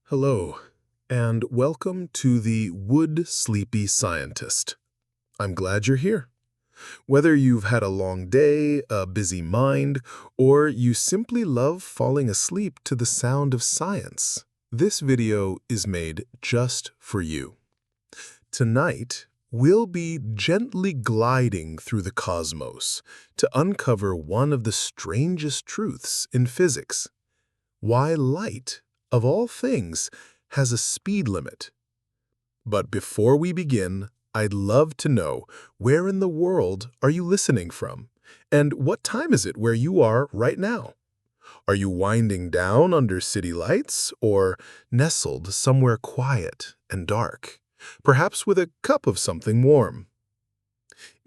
Hello, and welcome to the Wood Sleepy Scientist. I'm glad you're here. Whether you've had a long day, a busy mind, or you simply love falling asleep to the sound of science, this video is made just for you. Tonight, we'll be gently gliding through the cosmos to uncover one of the strangest truths in physics: why light, of all things, has a speed limit. But before we begin, I'd love to know, where in the world are you listening from? And what time is it where you are right now? Are you winding down under city lights or nestled somewhere quiet and dark, perhaps with a cup of something warm?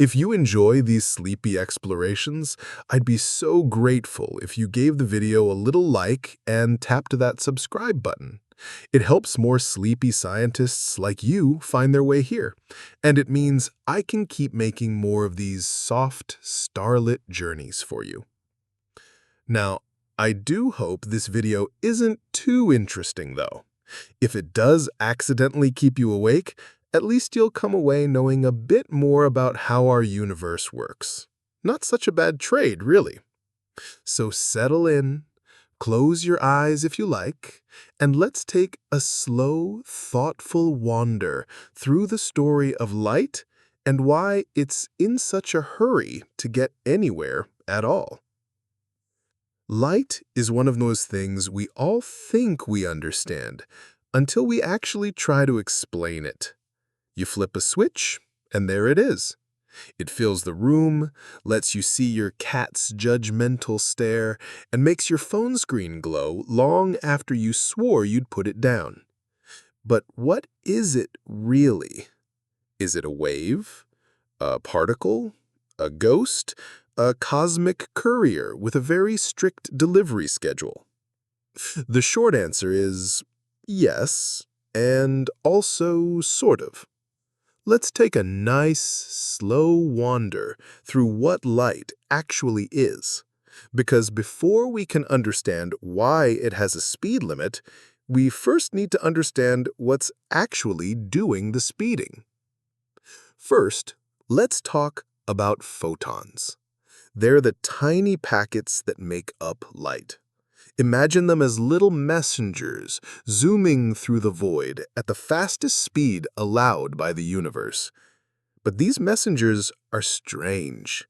If you enjoy these sleepy explorations, I'd be so grateful if you gave the video a little like and tapped that subscribe button. It helps more sleepy scientists like you find their way here, and it means I can keep making more of these soft, starlit journeys for you. Now, I do hope this video isn't too interesting, though. If it does accidentally keep you awake, at least you'll come away knowing a bit more about how our universe works. Not such a bad trade, really. So settle in, close your eyes if you like, and let's take a slow, thoughtful wander through the story of light and why it's in such a hurry to get anywhere at all. Light is one of those things we all think we understand until we actually try to explain it. You flip a switch, and there it is. It fills the room, lets you see your cat's judgmental stare, and makes your phone screen glow long after you swore you'd put it down. But what is it really? Is it a wave? A particle? A ghost? A cosmic courier with a very strict delivery schedule? The short answer is yes, and also sort of. Let's take a nice, slow wander through what light actually is. Because before we can understand why it has a speed limit, we first need to understand what's actually doing the speeding. First, let's talk about photons. They're the tiny packets that make up light. Imagine them as little messengers zooming through the void at the fastest speed allowed by the universe. But these messengers are strange.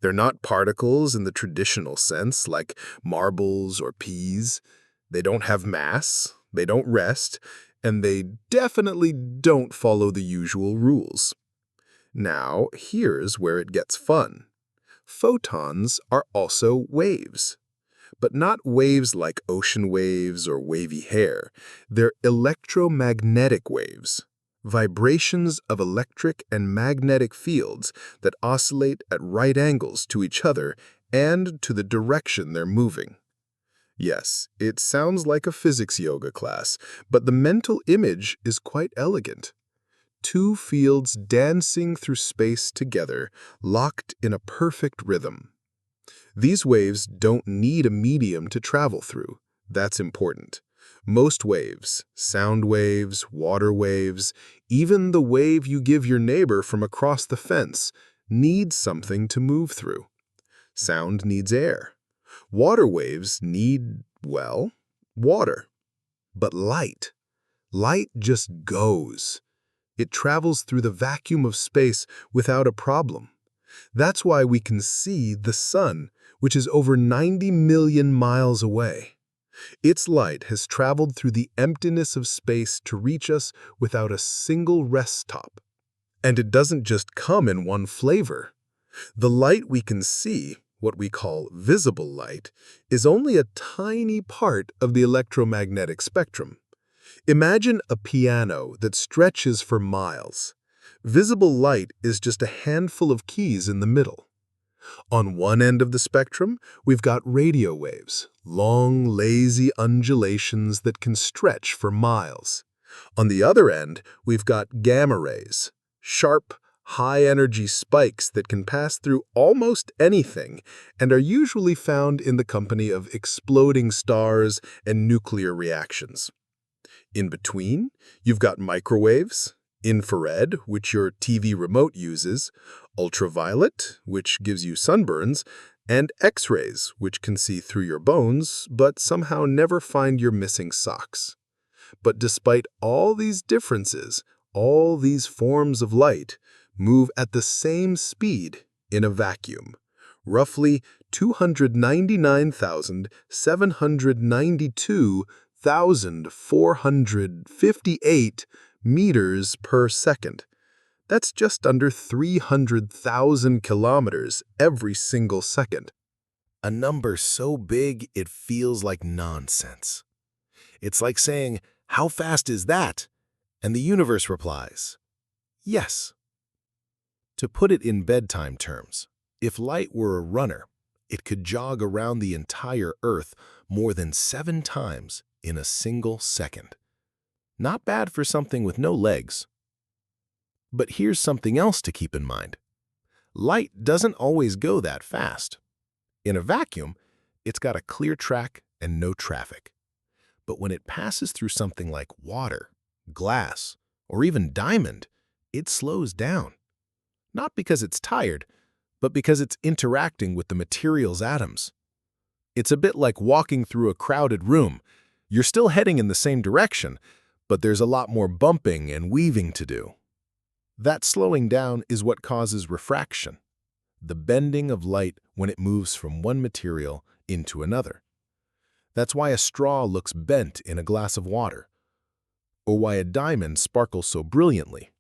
They're not particles in the traditional sense, like marbles or peas. They don't have mass, they don't rest, and they definitely don't follow the usual rules. Now, here's where it gets fun. Photons are also waves. But not waves like ocean waves or wavy hair. They're electromagnetic waves, vibrations of electric and magnetic fields that oscillate at right angles to each other and to the direction they're moving. Yes, it sounds like a physics yoga class, but the mental image is quite elegant. Two fields dancing through space together, locked in a perfect rhythm. These waves don't need a medium to travel through. That's important. Most waves, sound waves, water waves, even the wave you give your neighbor from across the fence, need something to move through. Sound needs air. Water waves need, well, water. But light just goes. It travels through the vacuum of space without a problem. That's why we can see the sun, which is over 90 million miles away. Its light has traveled through the emptiness of space to reach us without a single rest stop. And it doesn't just come in one flavor. The light we can see, what we call visible light, is only a tiny part of the electromagnetic spectrum. Imagine a piano that stretches for miles. Visible light is just a handful of keys in the middle. On one end of the spectrum, we've got radio waves, long, lazy undulations that can stretch for miles. On the other end, we've got gamma rays, sharp, high-energy spikes that can pass through almost anything and are usually found in the company of exploding stars and nuclear reactions. In between, you've got microwaves, infrared, which your TV remote uses, ultraviolet, which gives you sunburns, and X-rays, which can see through your bones, but somehow never find your missing socks. But despite all these differences, all these forms of light move at the same speed in a vacuum, roughly 299,792,458 meters per second. That's just under 300,000 kilometers every single second. A number so big it feels like nonsense. It's like saying, "How fast is that?" And the universe replies, "Yes." To put it in bedtime terms, if light were a runner, it could jog around the entire Earth more than 7 times in a single second. Not bad for something with no legs. But here's something else to keep in mind. Light doesn't always go that fast. In a vacuum, it's got a clear track and no traffic. But when it passes through something like water, glass, or even diamond, it slows down. Not because it's tired, but because it's interacting with the material's atoms. It's a bit like walking through a crowded room. You're still heading in the same direction, but there's a lot more bumping and weaving to do. That slowing down is what causes refraction, the bending of light when it moves from one material into another. That's why a straw looks bent in a glass of water, or why a diamond sparkles so brilliantly.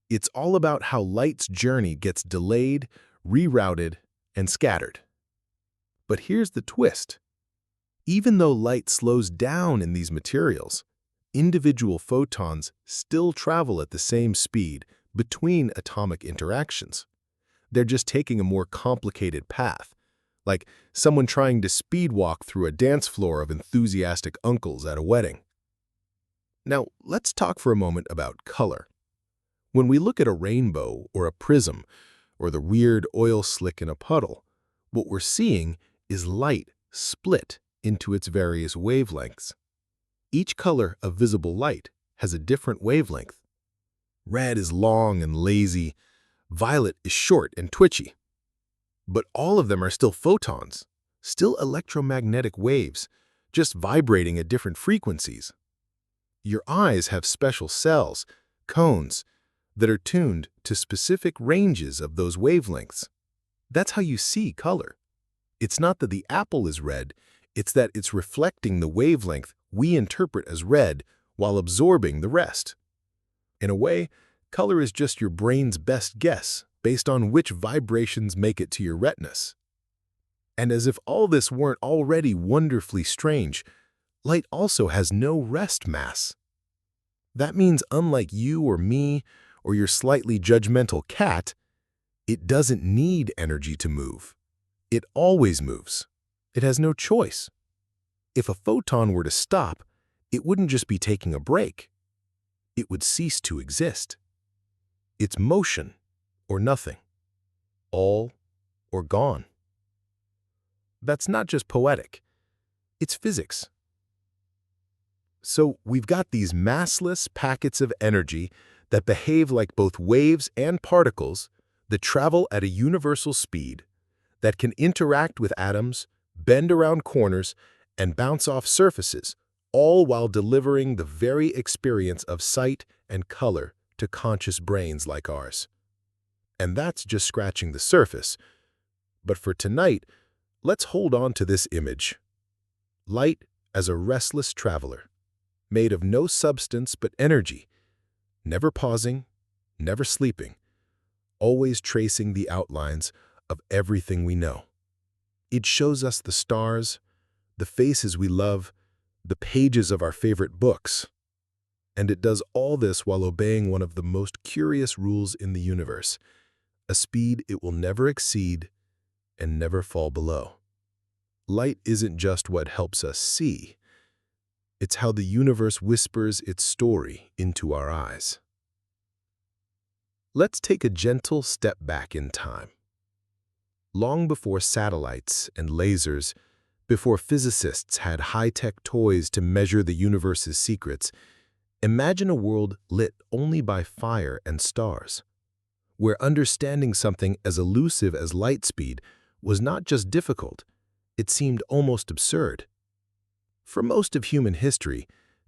It's all about how light's journey gets delayed, rerouted, and scattered. But here's the twist. Even though light slows down in these materials, individual photons still travel at the same speed between atomic interactions. They're just taking a more complicated path, like someone trying to speed walk through a dance floor of enthusiastic uncles at a wedding. Now, let's talk for a moment about color. When we look at a rainbow or a prism or the weird oil slick in a puddle, what we're seeing is light split into its various wavelengths. Each color of visible light has a different wavelength. Red is long and lazy, violet is short and twitchy. But all of them are still photons, still electromagnetic waves, just vibrating at different frequencies. Your eyes have special cells, cones, that are tuned to specific ranges of those wavelengths. That's how you see color. It's not that the apple is red, it's that it's reflecting the wavelength we interpret as red while absorbing the rest. In a way, color is just your brain's best guess based on which vibrations make it to your retinas. And as if all this weren't already wonderfully strange, light also has no rest mass. That means unlike you or me or your slightly judgmental cat, it doesn't need energy to move. It always moves. It has no choice. If a photon were to stop, it wouldn't just be taking a break. It would cease to exist. It's motion or nothing, all or gone. That's not just poetic. It's physics. So we've got these massless packets of energy that behave like both waves and particles that travel at a universal speed, that can interact with atoms, bend around corners, and bounce off surfaces, all while delivering the very experience of sight and color to conscious brains like ours. And that's just scratching the surface. But for tonight, let's hold on to this image. Light as a restless traveler, made of no substance but energy, never pausing, never sleeping, always tracing the outlines of everything we know. It shows us the stars, the faces we love, the pages of our favorite books. And it does all this while obeying one of the most curious rules in the universe, a speed it will never exceed and never fall below. Light isn't just what helps us see. It's how the universe whispers its story into our eyes. Let's take a gentle step back in time. Long before satellites and lasers, Before physicists had high-tech toys to measure the universe's secrets, imagine a world lit only by fire and stars, where understanding something as elusive as light speed was not just difficult, it seemed almost absurd. For most of human history,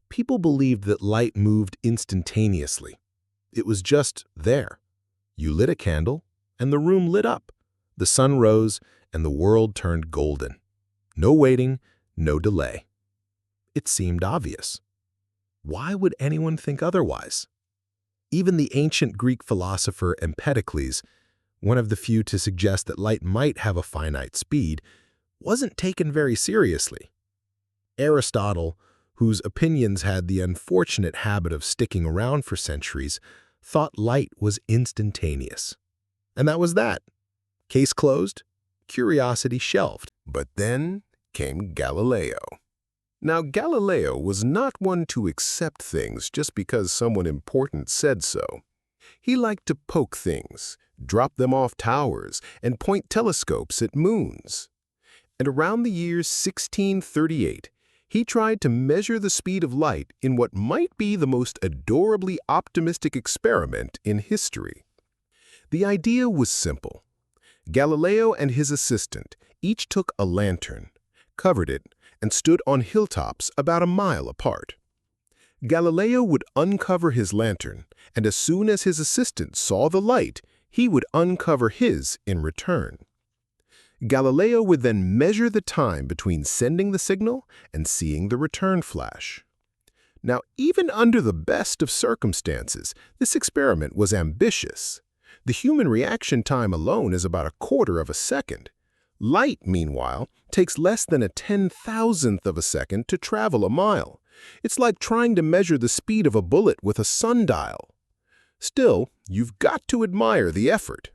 people believed that light moved instantaneously. It was just there. You lit a candle, and the room lit up. The sun rose, and the world turned golden. No waiting, no delay. It seemed obvious. Why would anyone think otherwise? Even the ancient Greek philosopher Empedocles, one of the few to suggest that light might have a finite speed, wasn't taken very seriously. Aristotle, whose opinions had the unfortunate habit of sticking around for centuries, thought light was instantaneous. And that was that. Case closed, curiosity shelved. But then came Galileo. Now, Galileo was not one to accept things just because someone important said so. He liked to poke things, drop them off towers, and point telescopes at moons. And around the year 1638, he tried to measure the speed of light in what might be the most adorably optimistic experiment in history. The idea was simple. Galileo and his assistant each took a lantern, covered it, and stood on hilltops about a mile apart. Galileo would uncover his lantern, and as soon as his assistant saw the light, he would uncover his in return. Galileo would then measure the time between sending the signal and seeing the return flash. Now, even under the best of circumstances, this experiment was ambitious. The human reaction time alone is about 1/4 of a second. Light, meanwhile, takes less than a 10,000th of a second to travel a mile. It's like trying to measure the speed of a bullet with a sundial. Still, you've got to admire the effort.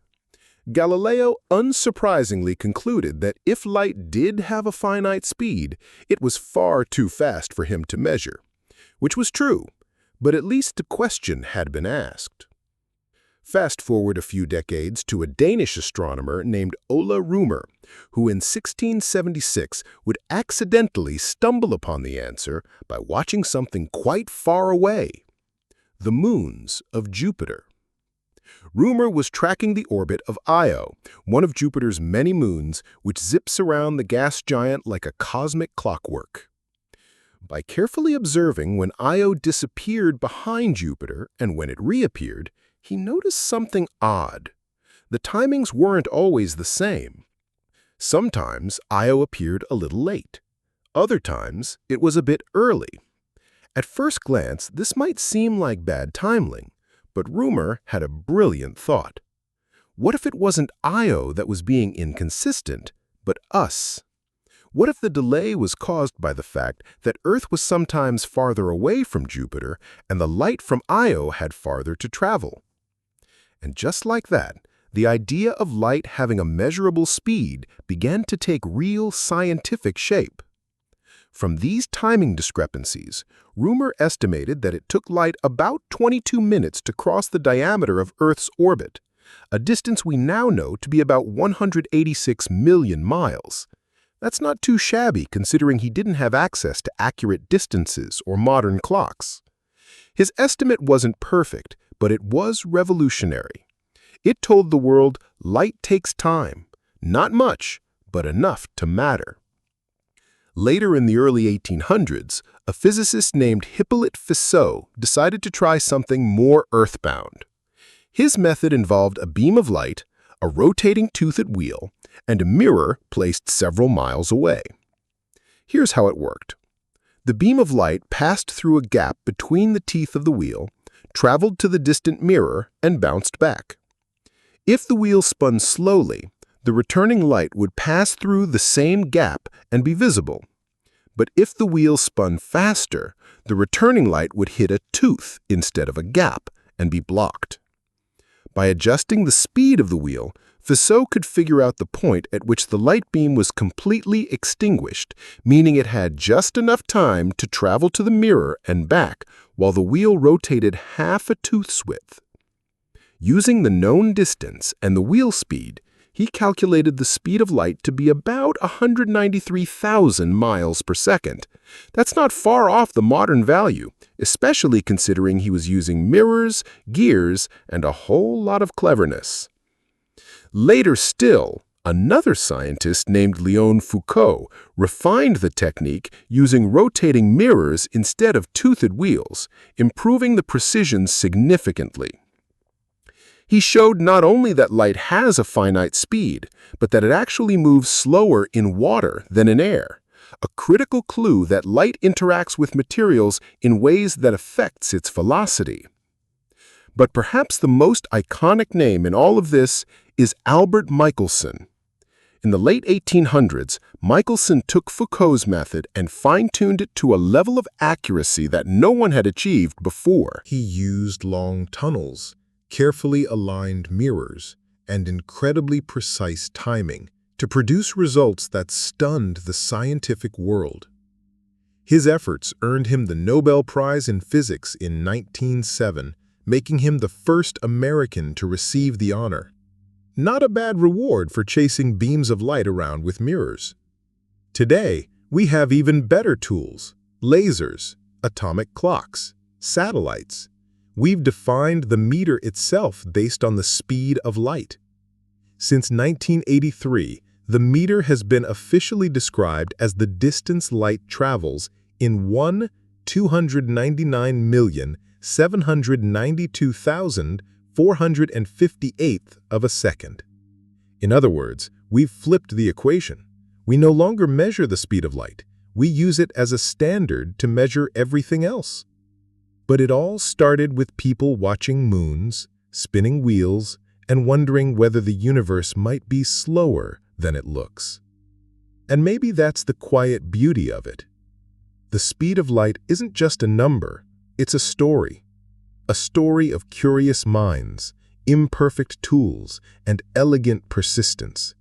Galileo unsurprisingly concluded that if light did have a finite speed, it was far too fast for him to measure. Which was true, but at least a question had been asked. Fast forward a few decades to a Danish astronomer named Ole Rømer, who in 1676 would accidentally stumble upon the answer by watching something quite far away: the moons of Jupiter. Rømer was tracking the orbit of Io, one of Jupiter's many moons, which zips around the gas giant like a cosmic clockwork. By carefully observing when Io disappeared behind Jupiter and when it reappeared, he noticed something odd. The timings weren't always the same. Sometimes Io appeared a little late. Other times, it was a bit early. At first glance, this might seem like bad timing, but Rømer had a brilliant thought. What if it wasn't Io that was being inconsistent, but us? What if the delay was caused by the fact that Earth was sometimes farther away from Jupiter and the light from Io had farther to travel? And just like that, the idea of light having a measurable speed began to take real scientific shape. From these timing discrepancies, Rømer estimated that it took light about 22 minutes to cross the diameter of Earth's orbit, a distance we now know to be about 186 million miles. That's not too shabby considering he didn't have access to accurate distances or modern clocks. His estimate wasn't perfect, but it was revolutionary. It told the world light takes time, not much, but enough to matter. Later in the early 1800s, a physicist named Hippolyte Fizeau decided to try something more earthbound. His method involved a beam of light, a rotating toothed wheel, and a mirror placed several miles away. Here's how it worked. The beam of light passed through a gap between the teeth of the wheel, traveled to the distant mirror, and bounced back. If the wheel spun slowly, the returning light would pass through the same gap and be visible. But if the wheel spun faster, the returning light would hit a tooth instead of a gap and be blocked. By adjusting the speed of the wheel, Fizeau could figure out the point at which the light beam was completely extinguished, meaning it had just enough time to travel to the mirror and back while the wheel rotated half a tooth's width. Using the known distance and the wheel speed, He calculated the speed of light to be about 193,000 miles per second. That's not far off the modern value, especially considering he was using mirrors, gears, and a whole lot of cleverness. Later still, another scientist named Léon Foucault refined the technique using rotating mirrors instead of toothed wheels, improving the precision significantly. He showed not only that light has a finite speed, but that it actually moves slower in water than in air, a critical clue that light interacts with materials in ways that affects its velocity. But perhaps the most iconic name in all of this is Albert Michelson. In the late 1800s, Michelson took Foucault's method and fine-tuned it to a level of accuracy that no one had achieved before. He used long tunnels, carefully aligned mirrors, and incredibly precise timing to produce results that stunned the scientific world. His efforts earned him the Nobel Prize in Physics in 1907, making him the first American to receive the honor. Not a bad reward for chasing beams of light around with mirrors. Today, we have even better tools: lasers, atomic clocks, satellites. We've defined the meter itself based on the speed of light. Since 1983, the meter has been officially described as the distance light travels in 1,299,792,458th of a second. In other words, we've flipped the equation. We no longer measure the speed of light. We use it as a standard to measure everything else. But it all started with people watching moons, spinning wheels, and wondering whether the universe might be slower than it looks. And maybe that's the quiet beauty of it. The speed of light isn't just a number, it's a story. A story of curious minds, imperfect tools, and elegant persistence.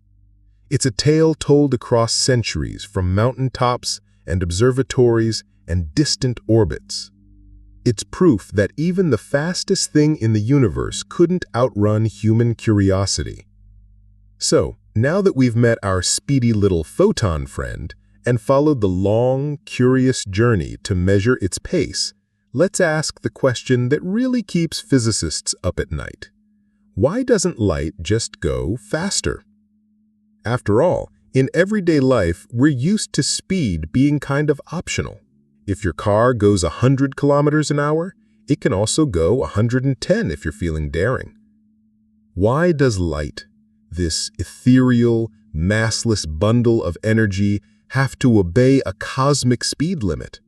It's a tale told across centuries from mountaintops and observatories and distant orbits. It's proof that even the fastest thing in the universe couldn't outrun human curiosity. So, now that we've met our speedy little photon friend and followed the long, curious journey to measure its pace, let's ask the question that really keeps physicists up at night. Why doesn't light just go faster? After all, in everyday life, we're used to speed being kind of optional. If your car goes 100 kilometers an hour, it can also go 110 if you're feeling daring. Why does light, this ethereal, massless bundle of energy, have to obey a cosmic speed limit?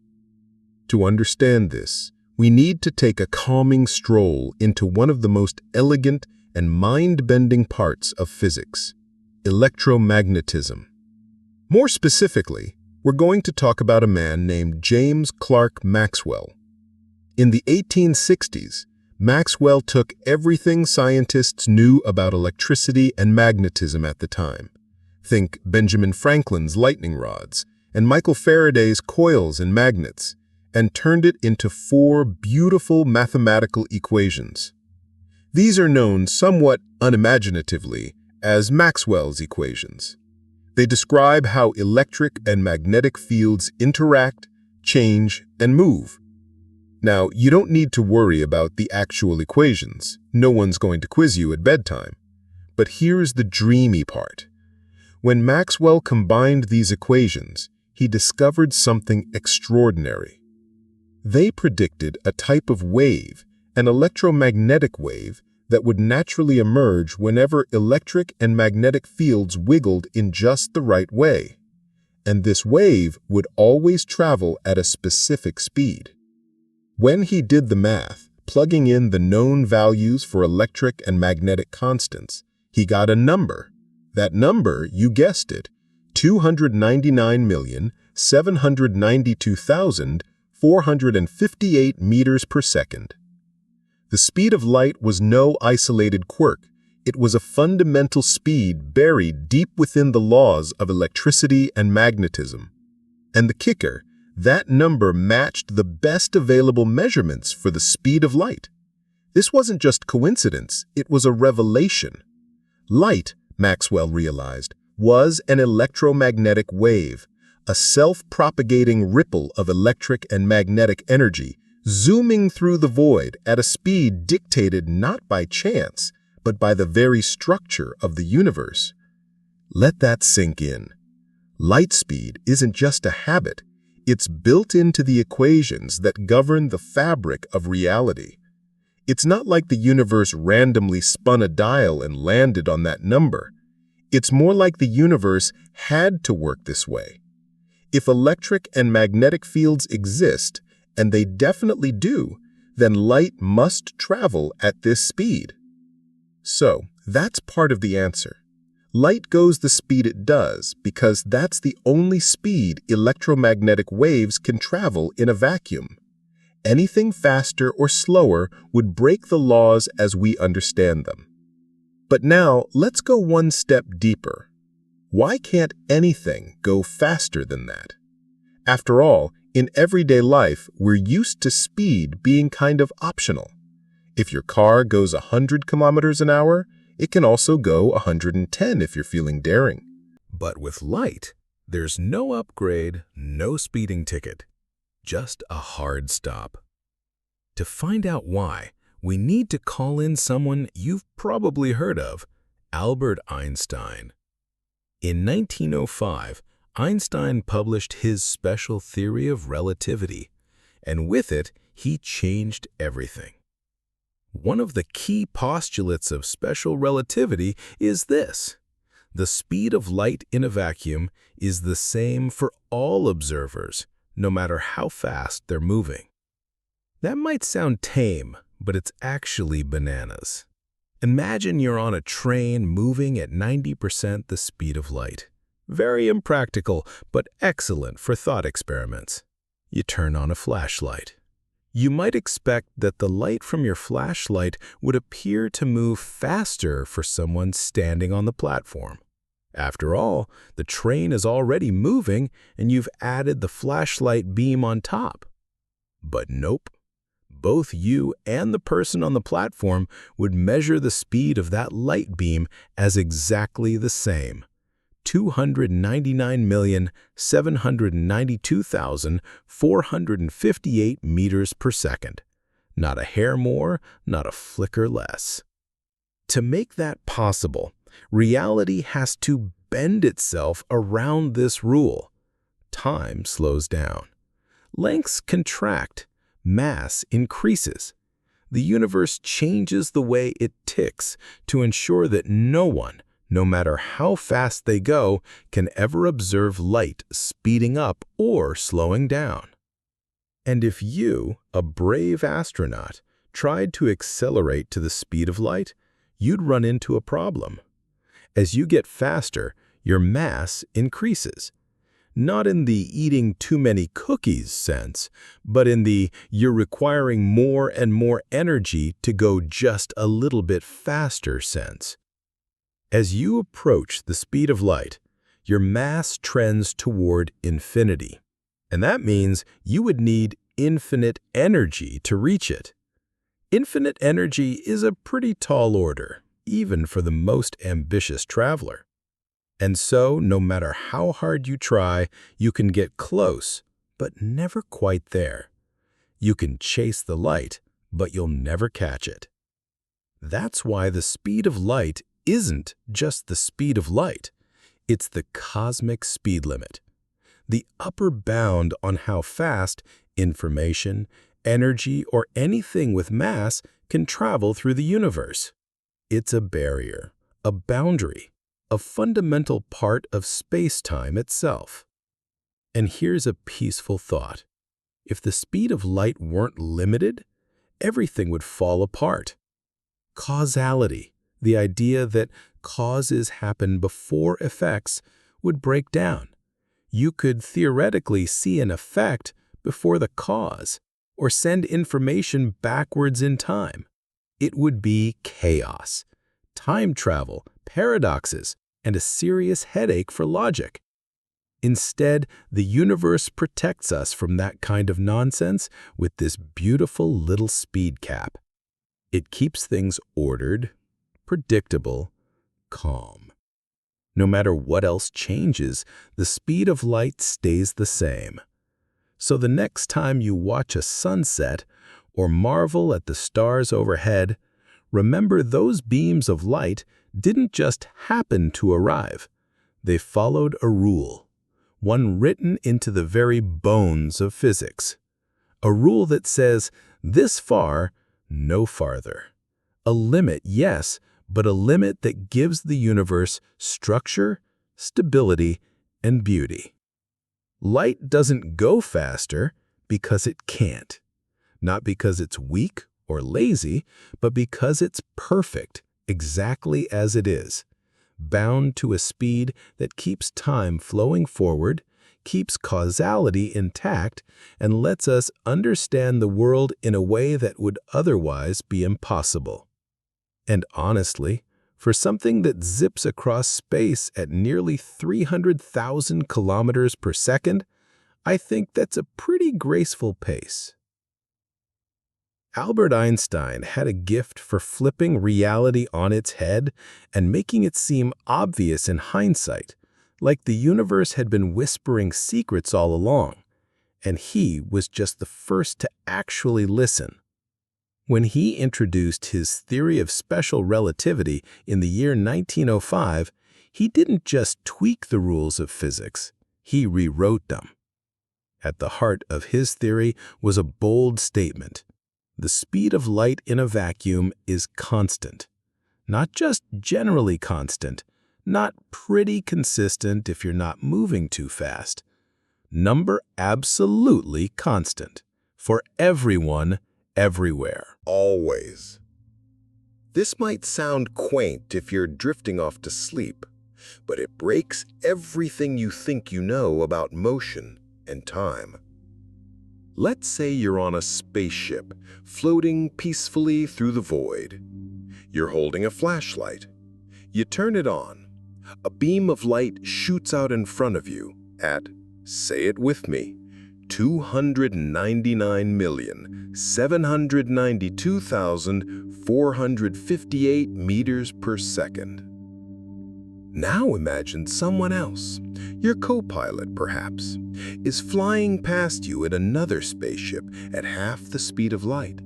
To understand this, we need to take a calming stroll into one of the most elegant and mind-bending parts of physics: electromagnetism. More specifically, we're going to talk about a man named James Clerk Maxwell. In the 1860s, Maxwell took everything scientists knew about electricity and magnetism at the time. Think Benjamin Franklin's lightning rods and Michael Faraday's coils and magnets, and turned it into 4 beautiful mathematical equations. These are known somewhat unimaginatively as Maxwell's equations. They describe how electric and magnetic fields interact, change, and move. Now, you don't need to worry about the actual equations. No one's going to quiz you at bedtime. But here's the dreamy part. When Maxwell combined these equations, he discovered something extraordinary. They predicted a type of wave, an electromagnetic wave, that would naturally emerge whenever electric and magnetic fields wiggled in just the right way. And this wave would always travel at a specific speed. When he did the math, plugging in the known values for electric and magnetic constants, he got a number. That number, you guessed it, 299,792,458 meters per second. The speed of light was no isolated quirk. It was a fundamental speed buried deep within the laws of electricity and magnetism. And the kicker, that number matched the best available measurements for the speed of light. This wasn't just coincidence, it was a revelation. Light, Maxwell realized, was an electromagnetic wave, a self-propagating ripple of electric and magnetic energy, zooming through the void at a speed dictated not by chance, but by the very structure of the universe. Let that sink in. Light speed isn't just a habit, it's built into the equations that govern the fabric of reality. It's not like the universe randomly spun a dial and landed on that number. It's more like the universe had to work this way. If electric and magnetic fields exist, and they definitely do, then light must travel at this speed. So, that's part of the answer. Light goes the speed it does because that's the only speed electromagnetic waves can travel in a vacuum. Anything faster or slower would break the laws as we understand them. But now, let's go one step deeper. Why can't anything go faster than that? After all, in everyday life, we're used to speed being kind of optional. If your car goes 100 kilometers an hour, it can also go 110 if you're feeling daring. But with light, there's no upgrade, no speeding ticket, just a hard stop. To find out why, we need to call in someone you've probably heard of, Albert Einstein. In 1905, Einstein published his special theory of relativity, and with it, he changed everything. One of the key postulates of special relativity is this: the speed of light in a vacuum is the same for all observers, no matter how fast they're moving. That might sound tame, but it's actually bananas. Imagine you're on a train moving at 90% the speed of light. Very impractical, but excellent for thought experiments. You turn on a flashlight. You might expect that the light from your flashlight would appear to move faster for someone standing on the platform. After all, the train is already moving and you've added the flashlight beam on top. But nope. Both you and the person on the platform would measure the speed of that light beam as exactly the same: 299,792,458 meters per second. Not a hair more, not a flicker less. To make that possible, reality has to bend itself around this rule. Time slows down. Lengths contract. Mass increases. The universe changes the way it ticks to ensure that no one, no matter how fast they go, can ever observe light speeding up or slowing down. And if you, a brave astronaut, tried to accelerate to the speed of light, you'd run into a problem. As you get faster, your mass increases. Not in the eating too many cookies sense, but in the you're requiring more and more energy to go just a little bit faster sense. As you approach the speed of light, your mass trends toward infinity. And that means you would need infinite energy to reach it. Infinite energy is a pretty tall order, even for the most ambitious traveler. And so, no matter how hard you try, you can get close, but never quite there. You can chase the light, but you'll never catch it. That's why the speed of light isn't just the speed of light. It's the cosmic speed limit, the upper bound on how fast information, energy, or anything with mass can travel through the universe. It's a barrier, a boundary, a fundamental part of space-time itself. And here's a peaceful thought. If the speed of light weren't limited, everything would fall apart. Causality, the idea that causes happen before effects, would break down. You could theoretically see an effect before the cause, or send information backwards in time. It would be chaos, time travel, paradoxes, and a serious headache for logic. Instead, the universe protects us from that kind of nonsense with this beautiful little speed cap. It keeps things ordered, predictable, calm. No matter what else changes, the speed of light stays the same. So the next time you watch a sunset or marvel at the stars overhead, remember those beams of light didn't just happen to arrive. They followed a rule, one written into the very bones of physics. A rule that says, this far, no farther. A limit, yes, but a limit that gives the universe structure, stability, and beauty. Light doesn't go faster because it can't. Not because it's weak or lazy, but because it's perfect, exactly as it is, bound to a speed that keeps time flowing forward, keeps causality intact, and lets us understand the world in a way that would otherwise be impossible. And honestly, for something that zips across space at nearly 300,000 kilometers per second, I think that's a pretty graceful pace. Albert Einstein had a gift for flipping reality on its head and making it seem obvious in hindsight, like the universe had been whispering secrets all along, and he was just the first to actually listen. When he introduced his theory of special relativity in the year 1905, he didn't just tweak the rules of physics, he rewrote them. At the heart of his theory was a bold statement. The speed of light in a vacuum is constant. Not just generally constant, not pretty consistent if you're not moving too fast. Number absolutely constant. For everyone, everywhere. Always. This might sound quaint if you're drifting off to sleep, but it breaks everything you think you know about motion and time. Let's say you're on a spaceship, floating peacefully through the void. You're holding a flashlight. You turn it on. A beam of light shoots out in front of you at, say it with me, 299,792,458 meters per second. Now imagine someone else, your co-pilot perhaps, is flying past you in another spaceship at half the speed of light.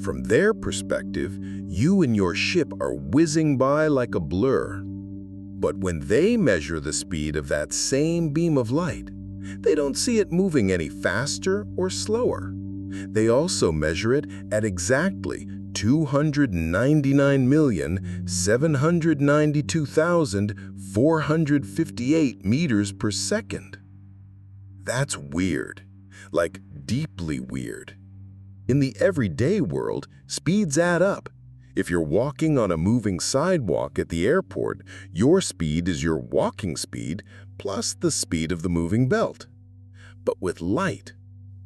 From their perspective, you and your ship are whizzing by like a blur. But when they measure the speed of that same beam of light, they don't see it moving any faster or slower. They also measure it at exactly 299,792,458 meters per second. That's weird, like deeply weird. In the everyday world, speeds add up. If you're walking on a moving sidewalk at the airport, your speed is your walking speed plus the speed of the moving belt. But with light,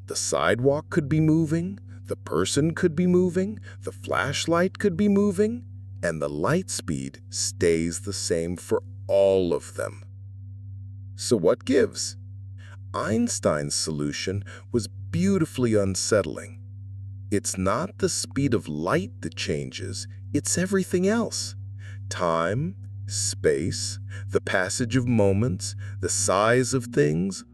the sidewalk could be moving, the person could be moving, the flashlight could be moving, and the light speed stays the same for all of them. So what gives? Einstein's solution was beautifully unsettling. It's not the speed of light that changes, it's everything else. Time, space, the passage of moments, the size of things,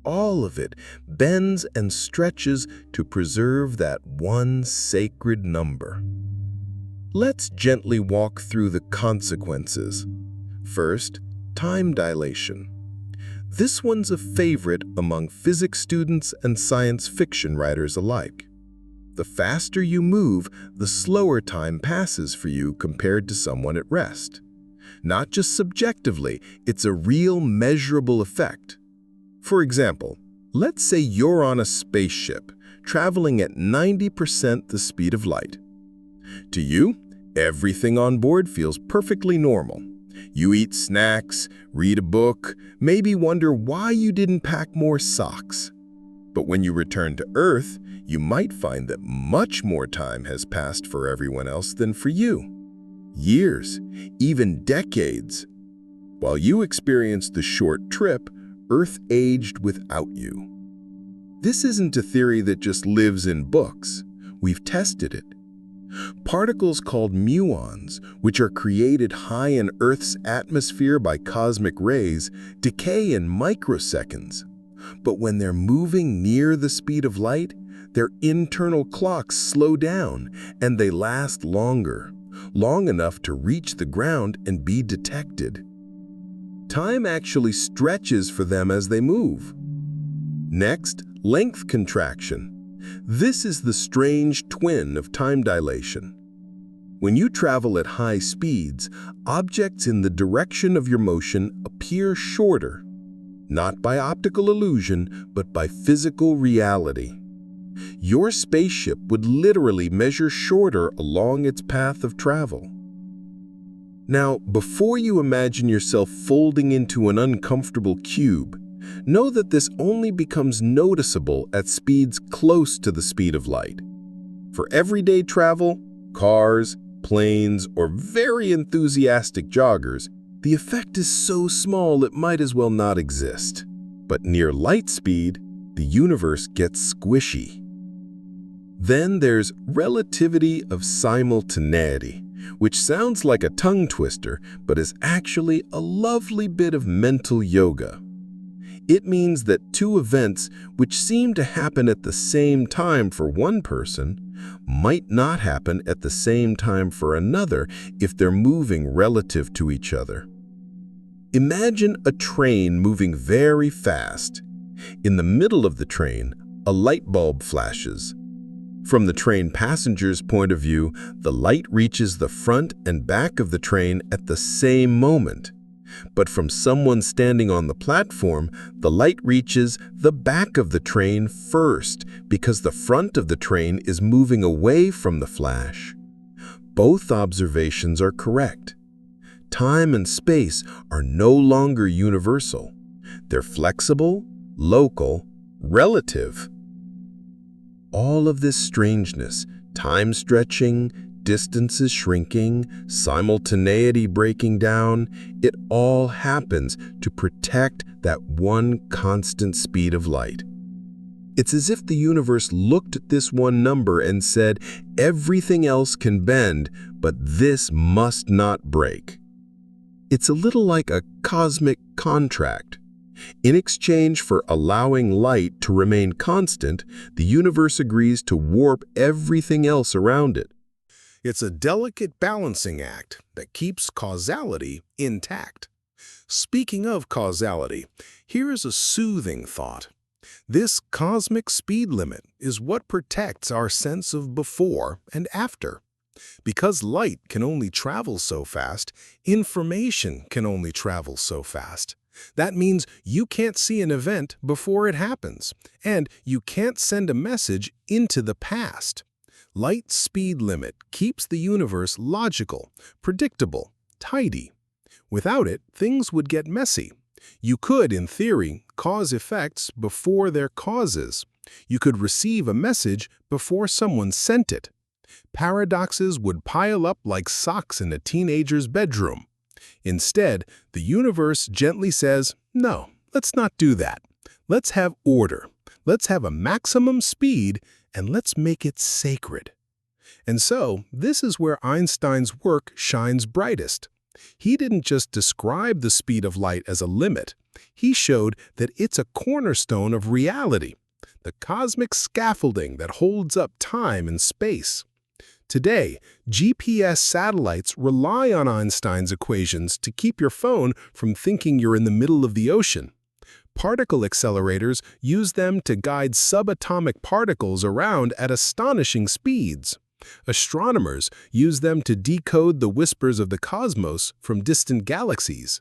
all of it bends and stretches to preserve that one sacred number. Let's gently walk through the consequences. First, time dilation. This one's a favorite among physics students and science fiction writers alike. The faster you move, the slower time passes for you compared to someone at rest. Not just subjectively, it's a real measurable effect. For example, let's say you're on a spaceship, traveling at 90% the speed of light. To you, everything on board feels perfectly normal. You eat snacks, read a book, maybe wonder why you didn't pack more socks. But when you return to Earth, you might find that much more time has passed for everyone else than for you. Years, even decades. While you experienced the short trip, Earth aged without you. This isn't a theory that just lives in books. We've tested it. Particles called muons, which are created high in Earth's atmosphere by cosmic rays, decay in microseconds. But when they're moving near the speed of light, their internal clocks slow down and they last longer, long enough to reach the ground and be detected. Time actually stretches for them as they move. Next, length contraction. This is the strange twin of time dilation. When you travel at high speeds, objects in the direction of your motion appear shorter, not by optical illusion, but by physical reality. Your spaceship would literally measure shorter along its path of travel. Now, before you imagine yourself folding into an uncomfortable cube, know that this only becomes noticeable at speeds close to the speed of light. For everyday travel, cars, planes, or very enthusiastic joggers, the effect is so small it might as well not exist. But near light speed, the universe gets squishy. Then there's relativity of simultaneity, which sounds like a tongue twister, but is actually a lovely bit of mental yoga. It means that two events which seem to happen at the same time for one person might not happen at the same time for another if they're moving relative to each other. Imagine a train moving very fast. In the middle of the train, a light bulb flashes. From the train passenger's point of view, the light reaches the front and back of the train at the same moment. But from someone standing on the platform, the light reaches the back of the train first because the front of the train is moving away from the flash. Both observations are correct. Time and space are no longer universal. They're flexible, local, relative. All of this strangeness, time stretching, distances shrinking, simultaneity breaking down, it all happens to protect that one constant speed of light. It's as if the universe looked at this one number and said, everything else can bend, but this must not break. It's a little like a cosmic contract. In exchange for allowing light to remain constant, the universe agrees to warp everything else around it. It's a delicate balancing act that keeps causality intact. Speaking of causality, here is a soothing thought. This cosmic speed limit is what protects our sense of before and after. Because light can only travel so fast, information can only travel so fast. That means you can't see an event before it happens, and you can't send a message into the past. Light's speed limit keeps the universe logical, predictable, tidy. Without it, things would get messy. You could, in theory, cause effects before their causes. You could receive a message before someone sent it. Paradoxes would pile up like socks in a teenager's bedroom. Instead, the universe gently says, no, let's not do that. Let's have order. Let's have a maximum speed, and let's make it sacred. And so, this is where Einstein's work shines brightest. He didn't just describe the speed of light as a limit. He showed that it's a cornerstone of reality, the cosmic scaffolding that holds up time and space. Today, GPS satellites rely on Einstein's equations to keep your phone from thinking you're in the middle of the ocean. Particle accelerators use them to guide subatomic particles around at astonishing speeds. Astronomers use them to decode the whispers of the cosmos from distant galaxies.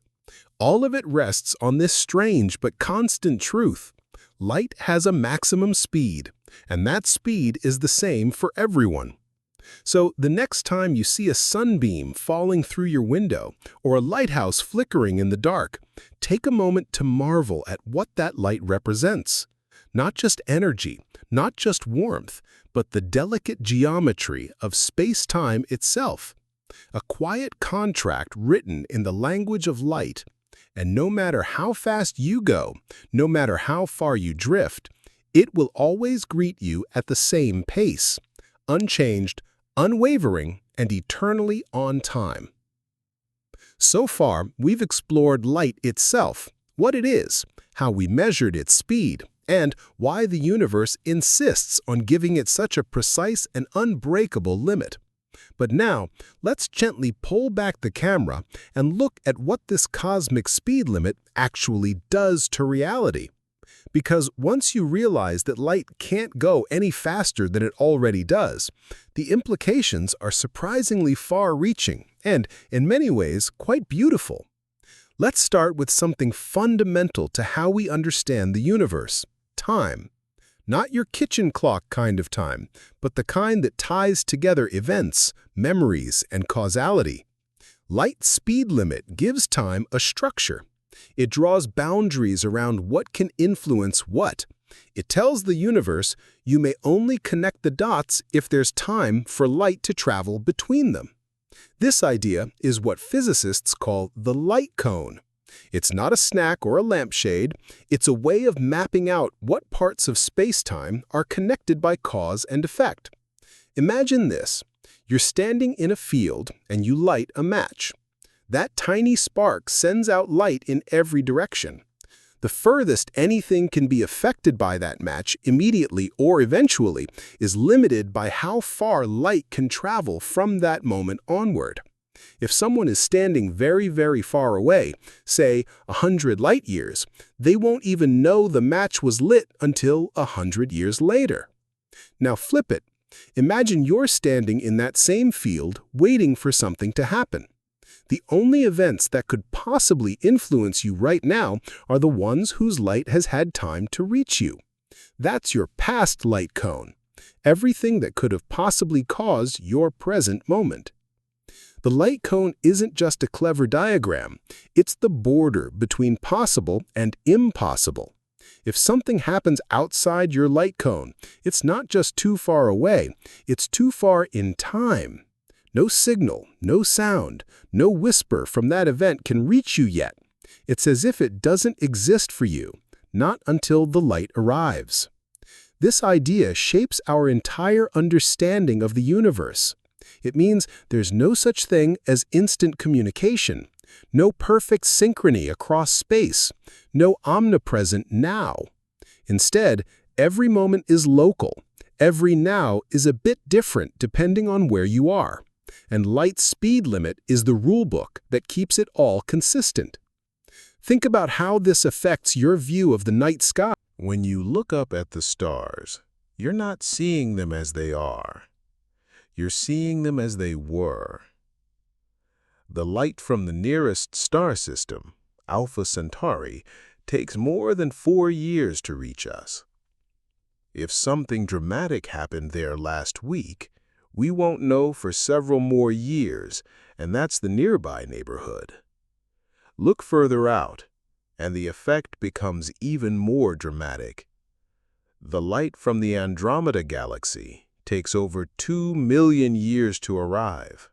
All of it rests on this strange but constant truth. Light has a maximum speed, and that speed is the same for everyone. So the next time you see a sunbeam falling through your window or a lighthouse flickering in the dark, take a moment to marvel at what that light represents. Not just energy, not just warmth, but the delicate geometry of space-time itself. A quiet contract written in the language of light. And no matter how fast you go, no matter how far you drift, it will always greet you at the same pace, unchanged, unwavering and eternally on time. So far, we've explored light itself, what it is, how we measured its speed, and why the universe insists on giving it such a precise and unbreakable limit. But now, let's gently pull back the camera and look at what this cosmic speed limit actually does to reality. Because once you realize that light can't go any faster than it already does, the implications are surprisingly far-reaching and, in many ways, quite beautiful. Let's start with something fundamental to how we understand the universe: time. Not your kitchen clock kind of time, but the kind that ties together events, memories, and causality. Light's speed limit gives time a structure. It draws boundaries around what can influence what. It tells the universe you may only connect the dots if there's time for light to travel between them. This idea is what physicists call the light cone. It's not a snack or a lampshade. It's a way of mapping out what parts of space-time are connected by cause and effect. Imagine this. You're standing in a field and you light a match. That tiny spark sends out light in every direction. The furthest anything can be affected by that match immediately or eventually is limited by how far light can travel from that moment onward. If someone is standing very, very far away, say 100 light years, they won't even know the match was lit until 100 years later. Now flip it. Imagine you're standing in that same field waiting for something to happen. The only events that could possibly influence you right now are the ones whose light has had time to reach you. That's your past light cone, everything that could have possibly caused your present moment. The light cone isn't just a clever diagram, it's the border between possible and impossible. If something happens outside your light cone, it's not just too far away, it's too far in time. No signal, no sound, no whisper from that event can reach you yet. It's as if it doesn't exist for you, not until the light arrives. This idea shapes our entire understanding of the universe. It means there's no such thing as instant communication, no perfect synchrony across space, no omnipresent now. Instead, every moment is local. Every now is a bit different depending on where you are. And light's speed limit is the rulebook that keeps it all consistent. Think about how this affects your view of the night sky. When you look up at the stars, you're not seeing them as they are. You're seeing them as they were. The light from the nearest star system, Alpha Centauri, takes more than 4 years to reach us. If something dramatic happened there last week, we won't know for several more years, and that's the nearby neighborhood. Look further out, and the effect becomes even more dramatic. The light from the Andromeda Galaxy takes over 2 million years to arrive.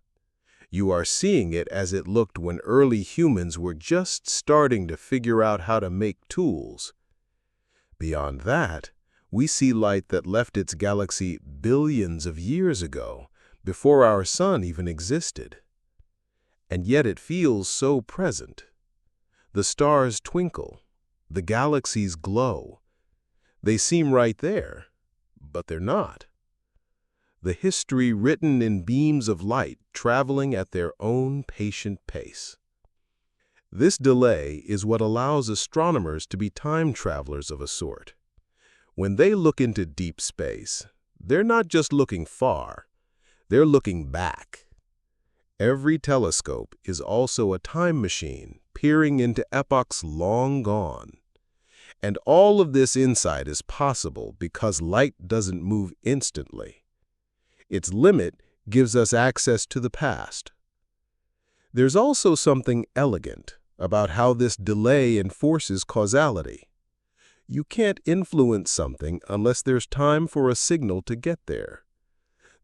You are seeing it as it looked when early humans were just starting to figure out how to make tools. Beyond that, we see light that left its galaxy billions of years ago, before our sun even existed. And yet it feels so present. The stars twinkle, the galaxies glow. They seem right there, but they're not. The history written in beams of light traveling at their own patient pace. This delay is what allows astronomers to be time travelers of a sort. When they look into deep space, they're not just looking far, they're looking back. Every telescope is also a time machine peering into epochs long gone. And all of this insight is possible because light doesn't move instantly. Its limit gives us access to the past. There's also something elegant about how this delay enforces causality. You can't influence something unless there's time for a signal to get there.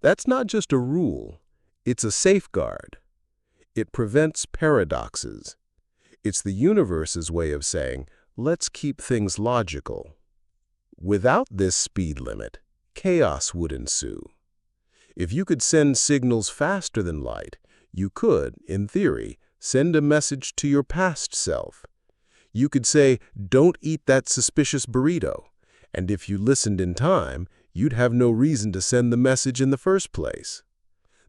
That's not just a rule, it's a safeguard. It prevents paradoxes. It's the universe's way of saying, let's keep things logical. Without this speed limit, chaos would ensue. If you could send signals faster than light, you could, in theory, send a message to your past self. You could say, "Don't eat that suspicious burrito," and if you listened in time, you'd have no reason to send the message in the first place.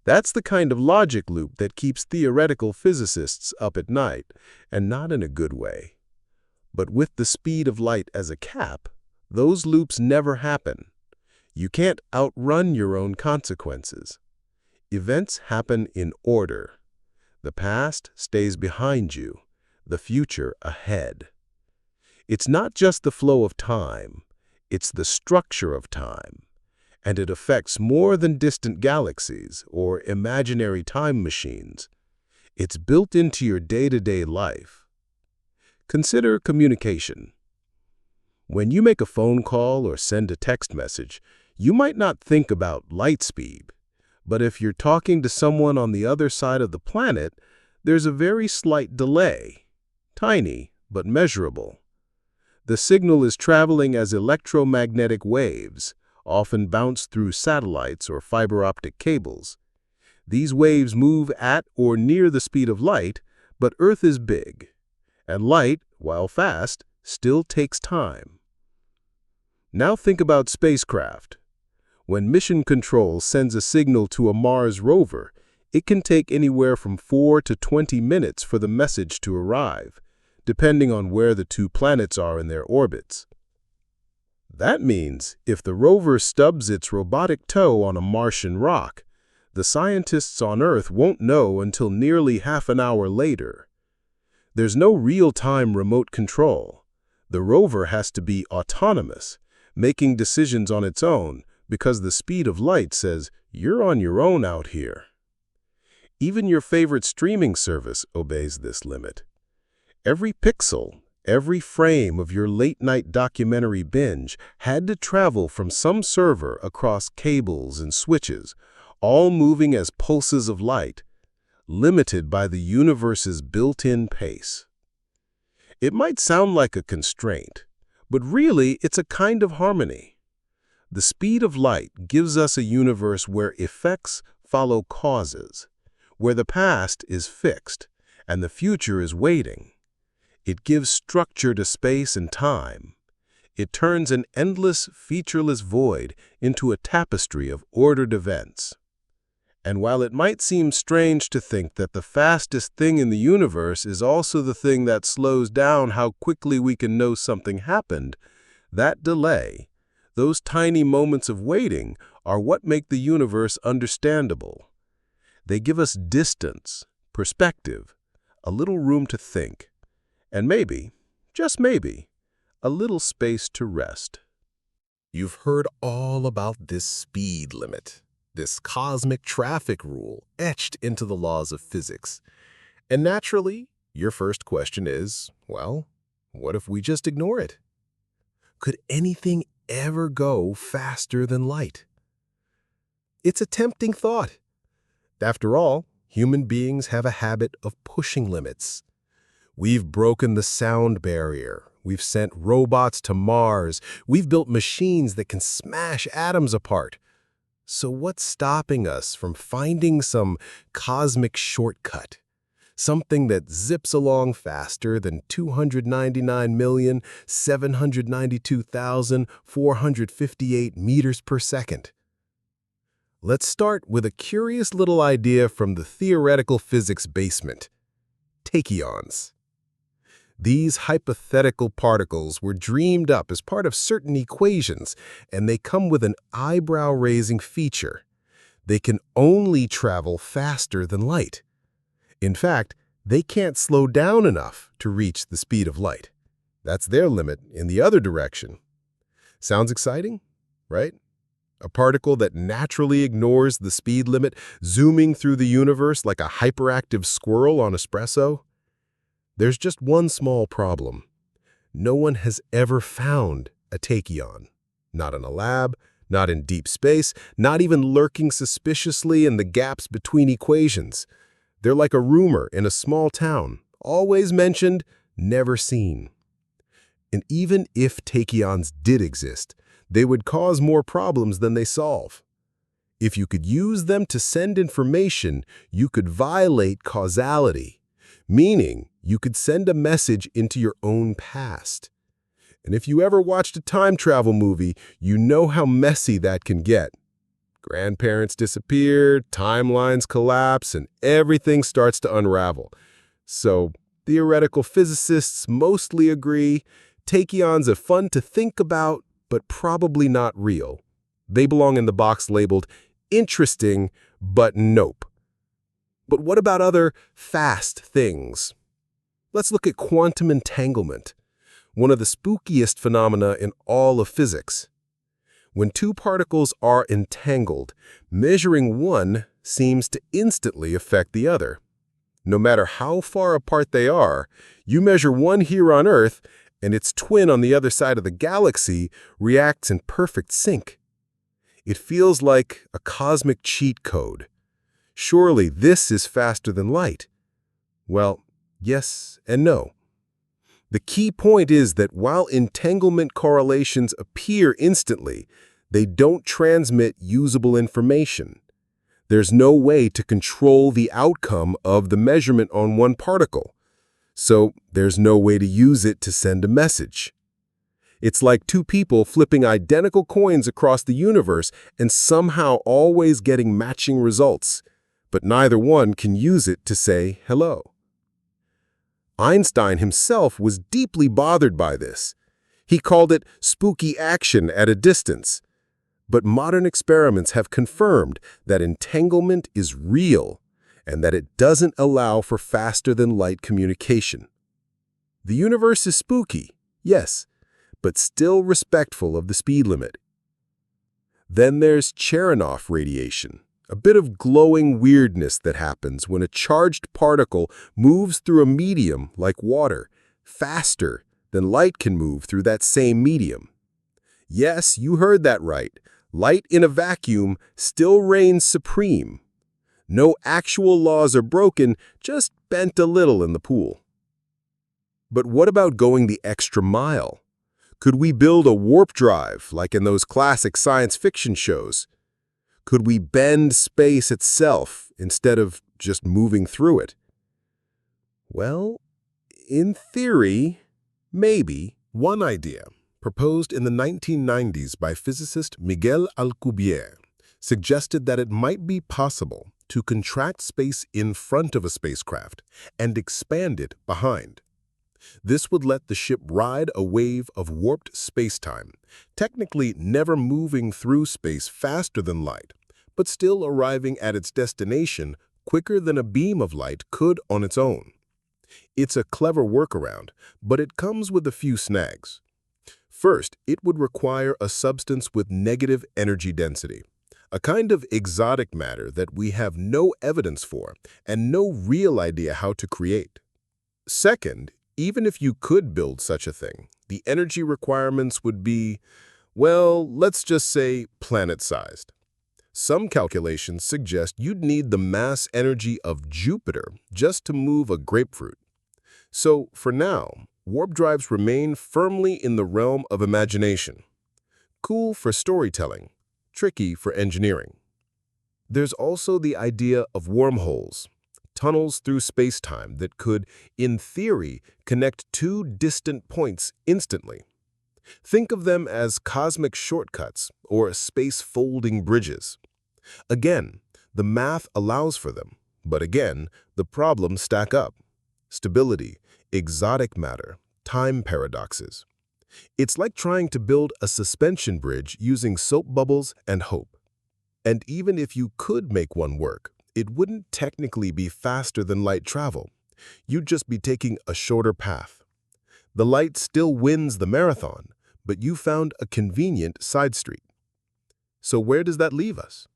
That's the kind of logic loop that keeps theoretical physicists up at night, and not in a good way. But with the speed of light as a cap, those loops never happen. You can't outrun your own consequences. Events happen in order. The past stays behind you, the future ahead. It's not just the flow of time, it's the structure of time. And it affects more than distant galaxies or imaginary time machines. It's built into your day-to-day life. Consider communication. When you make a phone call or send a text message, you might not think about light speed. But if you're talking to someone on the other side of the planet, there's a very slight delay. Tiny, but measurable. The signal is traveling as electromagnetic waves, often bounced through satellites or fiber optic cables. These waves move at or near the speed of light, but Earth is big, and light, while fast, still takes time. Now think about spacecraft. When Mission Control sends a signal to a Mars rover, it can take anywhere from 4 to 20 minutes for the message to arrive, depending on where the two planets are in their orbits. That means if the rover stubs its robotic toe on a Martian rock, the scientists on Earth won't know until nearly half an hour later. There's no real-time remote control. The rover has to be autonomous, making decisions on its own because the speed of light says, "You're on your own out here." Even your favorite streaming service obeys this limit. Every pixel, every frame of your late-night documentary binge had to travel from some server across cables and switches, all moving as pulses of light, limited by the universe's built-in pace. It might sound like a constraint, but really it's a kind of harmony. The speed of light gives us a universe where effects follow causes, where the past is fixed and the future is waiting. It gives structure to space and time. It turns an endless, featureless void into a tapestry of ordered events. And while it might seem strange to think that the fastest thing in the universe is also the thing that slows down how quickly we can know something happened, that delay, those tiny moments of waiting, are what make the universe understandable. They give us distance, perspective, a little room to think. And maybe, just maybe, a little space to rest. You've heard all about this speed limit, this cosmic traffic rule etched into the laws of physics. And naturally, your first question is, well, what if we just ignore it? Could anything ever go faster than light? It's a tempting thought. After all, human beings have a habit of pushing limits. We've broken the sound barrier. We've sent robots to Mars. We've built machines that can smash atoms apart. So what's stopping us from finding some cosmic shortcut? Something that zips along faster than 299,792,458 meters per second. Let's start with a curious little idea from the theoretical physics basement: tachyons. These hypothetical particles were dreamed up as part of certain equations, and they come with an eyebrow-raising feature. They can only travel faster than light. In fact, they can't slow down enough to reach the speed of light. That's their limit in the other direction. Sounds exciting, right? A particle that naturally ignores the speed limit, zooming through the universe like a hyperactive squirrel on espresso. There's just one small problem. No one has ever found a tachyon. Not in a lab, not in deep space, not even lurking suspiciously in the gaps between equations. They're like a rumor in a small town, always mentioned, never seen. And even if tachyons did exist, they would cause more problems than they solve. If you could use them to send information, you could violate causality, meaning you could send a message into your own past. And if you ever watched a time travel movie, you know how messy that can get. Grandparents disappear, timelines collapse, and everything starts to unravel. So, theoretical physicists mostly agree tachyons are fun to think about, but probably not real. They belong in the box labeled interesting, but nope. But what about other fast things? Let's look at quantum entanglement, one of the spookiest phenomena in all of physics. When two particles are entangled, measuring one seems to instantly affect the other. No matter how far apart they are, you measure one here on Earth, and its twin on the other side of the galaxy reacts in perfect sync. It feels like a cosmic cheat code. Surely this is faster than light. Well, yes and no. The key point is that while entanglement correlations appear instantly, they don't transmit usable information. There's no way to control the outcome of the measurement on one particle, so there's no way to use it to send a message. It's like two people flipping identical coins across the universe and somehow always getting matching results, but neither one can use it to say hello. Einstein himself was deeply bothered by this. He called it spooky action at a distance. But modern experiments have confirmed that entanglement is real and that it doesn't allow for faster-than-light communication. The universe is spooky, yes, but still respectful of the speed limit. Then there's Cherenkov radiation, a bit of glowing weirdness that happens when a charged particle moves through a medium like water faster than light can move through that same medium. Yes, you heard that right. Light in a vacuum still reigns supreme. No actual laws are broken, just bent a little in the pool. But what about going the extra mile? Could we build a warp drive like in those classic science fiction shows? Could we bend space itself instead of just moving through it? Well, in theory, maybe. One idea, proposed in the 1990s by physicist Miguel Alcubierre, suggested that it might be possible to contract space in front of a spacecraft and expand it behind. This would let the ship ride a wave of warped spacetime, technically never moving through space faster than light, but still arriving at its destination quicker than a beam of light could on its own. It's a clever workaround, but it comes with a few snags. First, it would require a substance with negative energy density, a kind of exotic matter that we have no evidence for and no real idea how to create. Second, even if you could build such a thing, the energy requirements would be, well, let's just say planet-sized. Some calculations suggest you'd need the mass energy of Jupiter just to move a grapefruit. So, for now, warp drives remain firmly in the realm of imagination. Cool for storytelling, tricky for engineering. There's also the idea of wormholes, tunnels through space-time that could, in theory, connect two distant points instantly. Think of them as cosmic shortcuts or space-folding bridges. Again, the math allows for them, but again, the problems stack up. Stability, exotic matter, time paradoxes. It's like trying to build a suspension bridge using soap bubbles and hope. And even if you could make one work, it wouldn't technically be faster than light travel. You'd just be taking a shorter path. The light still wins the marathon, but you found a convenient side street. So where does that leave us?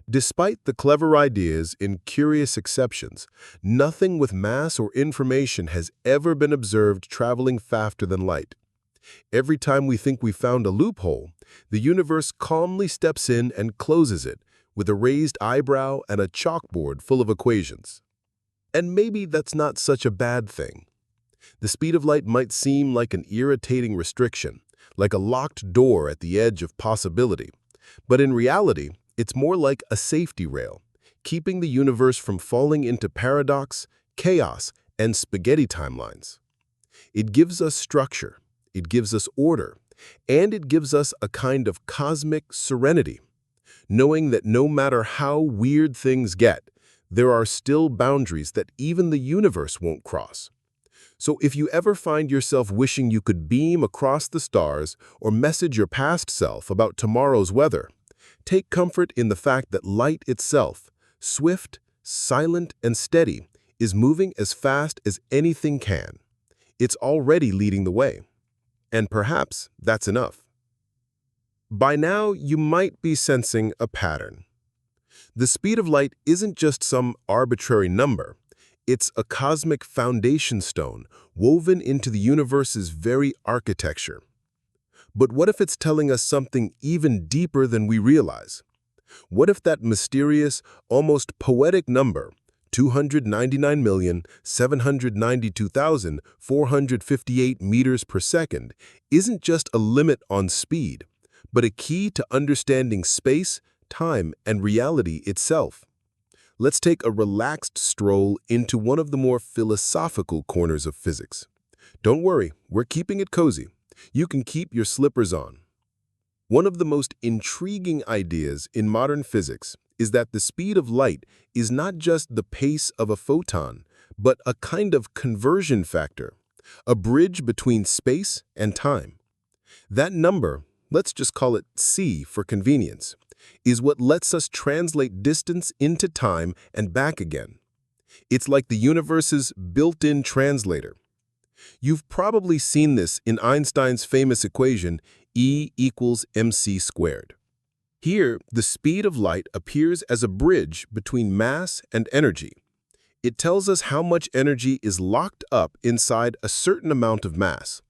Despite the clever ideas and curious exceptions, nothing with mass or information has ever been observed traveling faster than light. Every time we think we found a loophole, the universe calmly steps in and closes it with a raised eyebrow and a chalkboard full of equations. And maybe that's not such a bad thing. The speed of light might seem like an irritating restriction, like a locked door at the edge of possibility. But in reality, It's more like a safety rail, keeping the universe from falling into paradox, chaos, and spaghetti timelines. It gives us structure, it gives us order, and it gives us a kind of cosmic serenity, knowing that no matter how weird things get, there are still boundaries that even the universe won't cross. So if you ever find yourself wishing you could beam across the stars or message your past self about tomorrow's weather, take comfort in the fact that light itself, swift, silent, and steady, is moving as fast as anything can. It's already leading the way. And perhaps that's enough. By now, you might be sensing a pattern. The speed of light isn't just some arbitrary number. It's a cosmic foundation stone woven into the universe's very architecture. But what if it's telling us something even deeper than we realize? What if that mysterious, almost poetic number, 299,792,458 meters per second, isn't just a limit on speed, but a key to understanding space, time, and reality itself? Let's take a relaxed stroll into one of the more philosophical corners of physics. Don't worry, we're keeping it cozy. You can keep your slippers on. One of the most intriguing ideas in modern physics is that the speed of light is not just the pace of a photon, but a kind of conversion factor, a bridge between space and time. That number, let's just call it c for convenience, is what lets us translate distance into time and back again. It's like the universe's built-in translator. You've probably seen this in Einstein's famous equation, E equals mc squared. Here, the speed of light appears as a bridge between mass and energy. It tells us how much energy is locked up inside a certain amount of mass.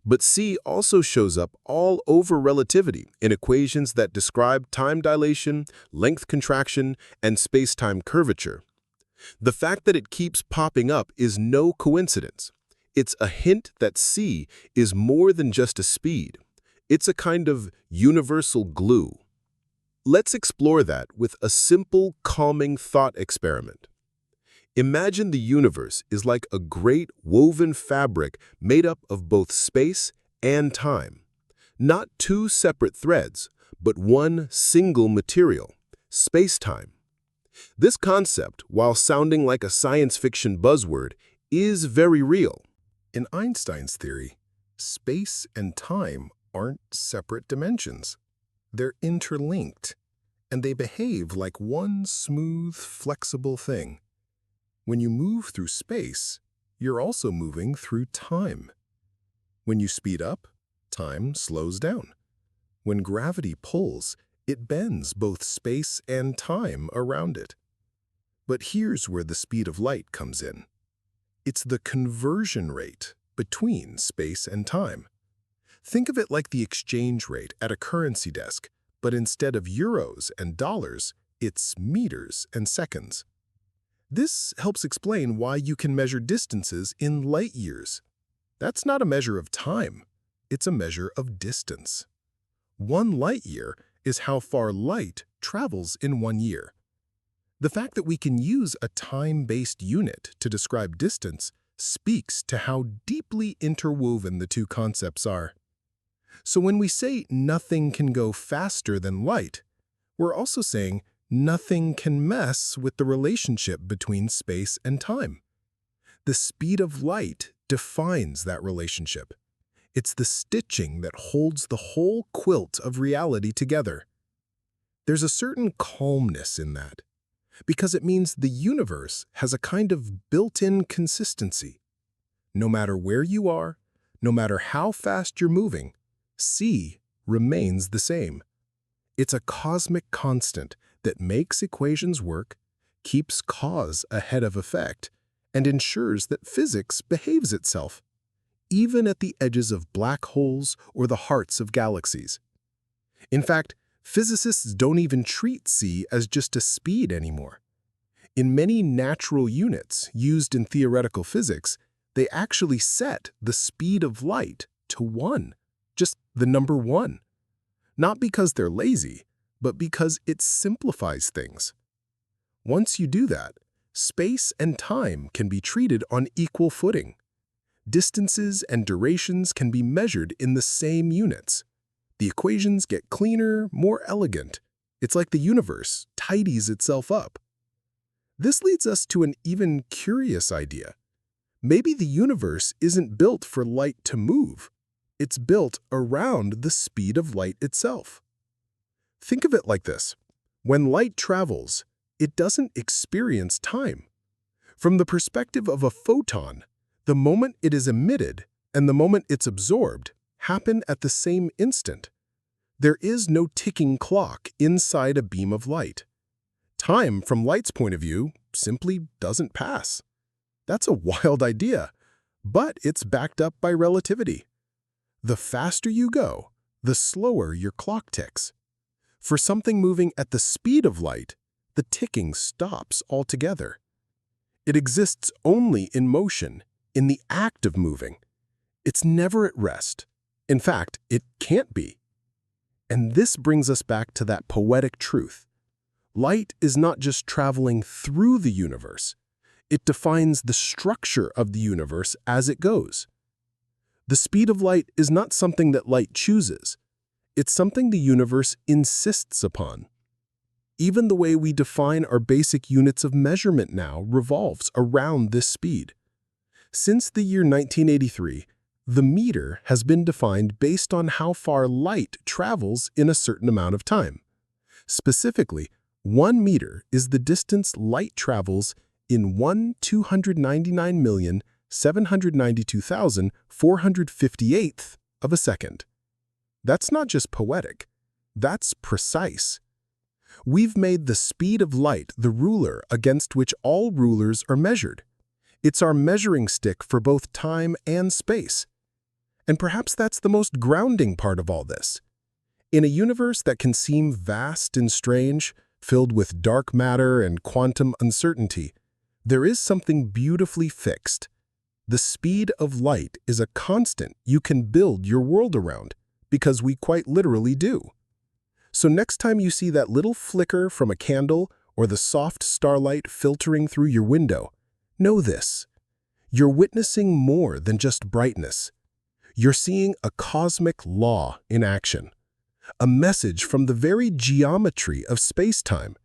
But c also shows up all over relativity in equations that describe time dilation, length contraction, and space-time curvature. The fact that it keeps popping up is no coincidence. It's a hint that c is more than just a speed. It's a kind of universal glue. Let's explore that with a simple, calming thought experiment. Imagine the universe is like a great woven fabric made up of both space and time. Not two separate threads, but one single material, space-time. This concept, while sounding like a science fiction buzzword, is very real. In Einstein's theory, space and time aren't separate dimensions. They're interlinked, and they behave like one smooth, flexible thing. When you move through space, you're also moving through time. When you speed up, time slows down. When gravity pulls, it bends both space and time around it. But here's where the speed of light comes in. It's the conversion rate between space and time. Think of it like the exchange rate at a currency desk, but instead of euros and dollars, it's meters and seconds. This helps explain why you can measure distances in light years. That's not a measure of time, it's a measure of distance. 1 light year is how far light travels in 1 year. The fact that we can use a time-based unit to describe distance speaks to how deeply interwoven the two concepts are. So when we say nothing can go faster than light, we're also saying nothing can mess with the relationship between space and time. The speed of light defines that relationship. It's the stitching that holds the whole quilt of reality together. There's a certain calmness in that, because it means the universe has a kind of built-in consistency. No matter where you are, no matter how fast you're moving, c remains the same. It's a cosmic constant that makes equations work, keeps cause ahead of effect, and ensures that physics behaves itself, even at the edges of black holes or the hearts of galaxies. In fact, physicists don't even treat c as just a speed anymore. In many natural units used in theoretical physics, they actually set the speed of light to 1, just the number 1. Not because they're lazy, but because it simplifies things. Once you do that, space and time can be treated on equal footing. Distances and durations can be measured in the same units. The equations get cleaner, more elegant. It's like the universe tidies itself up. This leads us to an even curious idea. Maybe the universe isn't built for light to move. It's built around the speed of light itself. Think of it like this. When light travels, it doesn't experience time. From the perspective of a photon, the moment it is emitted and the moment it's absorbed happen at the same instant. There is no ticking clock inside a beam of light. Time, from light's point of view, simply doesn't pass. That's a wild idea, but it's backed up by relativity. The faster you go, the slower your clock ticks. For something moving at the speed of light, the ticking stops altogether. It exists only in motion, in the act of moving. It's never at rest. In fact, it can't be. And this brings us back to that poetic truth. Light is not just traveling through the universe. It defines the structure of the universe as it goes. The speed of light is not something that light chooses. It's something the universe insists upon. Even the way we define our basic units of measurement now revolves around this speed. Since the year 1983, the meter has been defined based on how far light travels in a certain amount of time. Specifically, 1 meter is the distance light travels in 1,299,792,458th of a second. That's not just poetic, that's precise. We've made the speed of light the ruler against which all rulers are measured. It's our measuring stick for both time and space. And perhaps that's the most grounding part of all this. In a universe that can seem vast and strange, filled with dark matter and quantum uncertainty, there is something beautifully fixed. The speed of light is a constant you can build your world around, because we quite literally do. So next time you see that little flicker from a candle or the soft starlight filtering through your window, know this. You're witnessing more than just brightness. You're seeing a cosmic law in action, a message from the very geometry of space-time,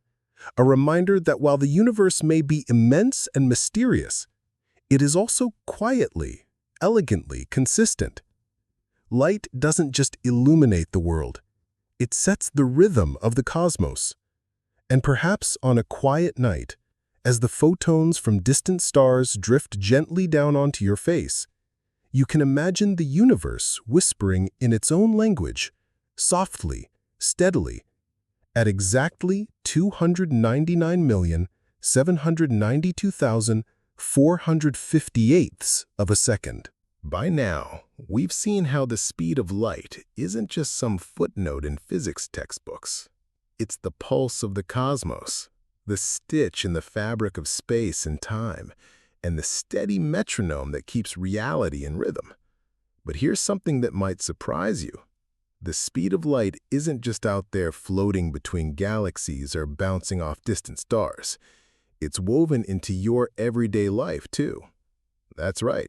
a reminder that while the universe may be immense and mysterious, it is also quietly, elegantly consistent. Light doesn't just illuminate the world, it sets the rhythm of the cosmos. And perhaps on a quiet night, as the photons from distant stars drift gently down onto your face, you can imagine the universe whispering in its own language, softly, steadily, at exactly 299,792,458ths of a second. By now, we've seen how the speed of light isn't just some footnote in physics textbooks. It's the pulse of the cosmos, the stitch in the fabric of space and time, and the steady metronome that keeps reality in rhythm. But here's something that might surprise you. The speed of light isn't just out there floating between galaxies or bouncing off distant stars. It's woven into your everyday life, too. That's right.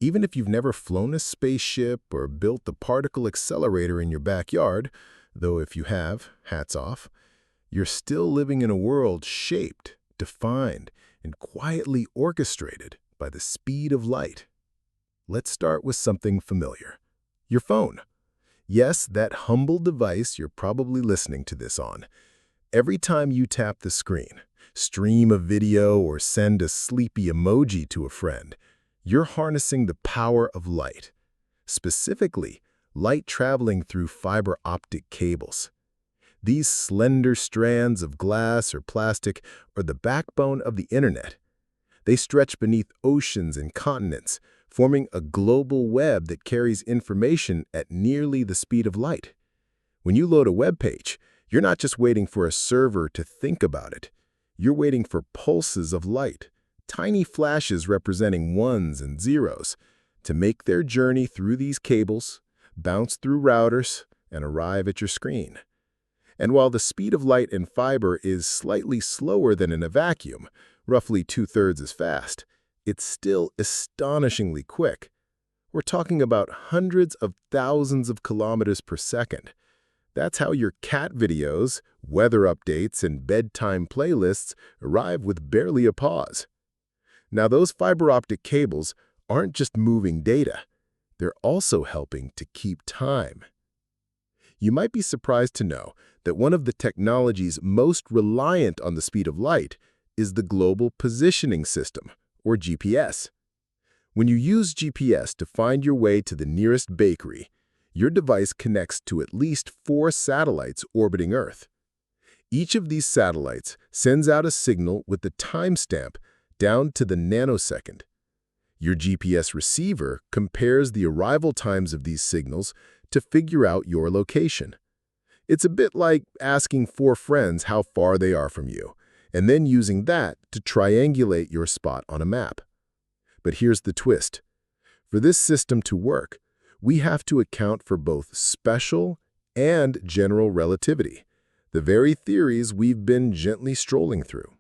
Even if you've never flown a spaceship or built the particle accelerator in your backyard, though if you have, hats off, you're still living in a world shaped, defined, and quietly orchestrated by the speed of light. Let's start with something familiar. Your phone. Yes, that humble device you're probably listening to this on. Every time you tap the screen, stream a video, or send a sleepy emoji to a friend, you're harnessing the power of light. Specifically, light traveling through fiber optic cables. These slender strands of glass or plastic are the backbone of the internet. They stretch beneath oceans and continents, forming a global web that carries information at nearly the speed of light. When you load a web page, you're not just waiting for a server to think about it. You're waiting for pulses of light, tiny flashes representing ones and zeros, to make their journey through these cables, bounce through routers, and arrive at your screen. And while the speed of light in fiber is slightly slower than in a vacuum, roughly 2/3 as fast, it's still astonishingly quick. We're talking about hundreds of thousands of kilometers per second. That's how your cat videos, weather updates, and bedtime playlists arrive with barely a pause. Now, those fiber optic cables aren't just moving data. They're also helping to keep time. You might be surprised to know that one of the technologies most reliant on the speed of light is the Global Positioning System, or GPS. When you use GPS to find your way to the nearest bakery, your device connects to at least 4 satellites orbiting Earth. Each of these satellites sends out a signal with the timestamp down to the nanosecond. Your GPS receiver compares the arrival times of these signals to figure out your location. It's a bit like asking 4 friends how far they are from you, and then using that to triangulate your spot on a map. But here's the twist. For this system to work, we have to account for both special and general relativity, the very theories we've been gently strolling through.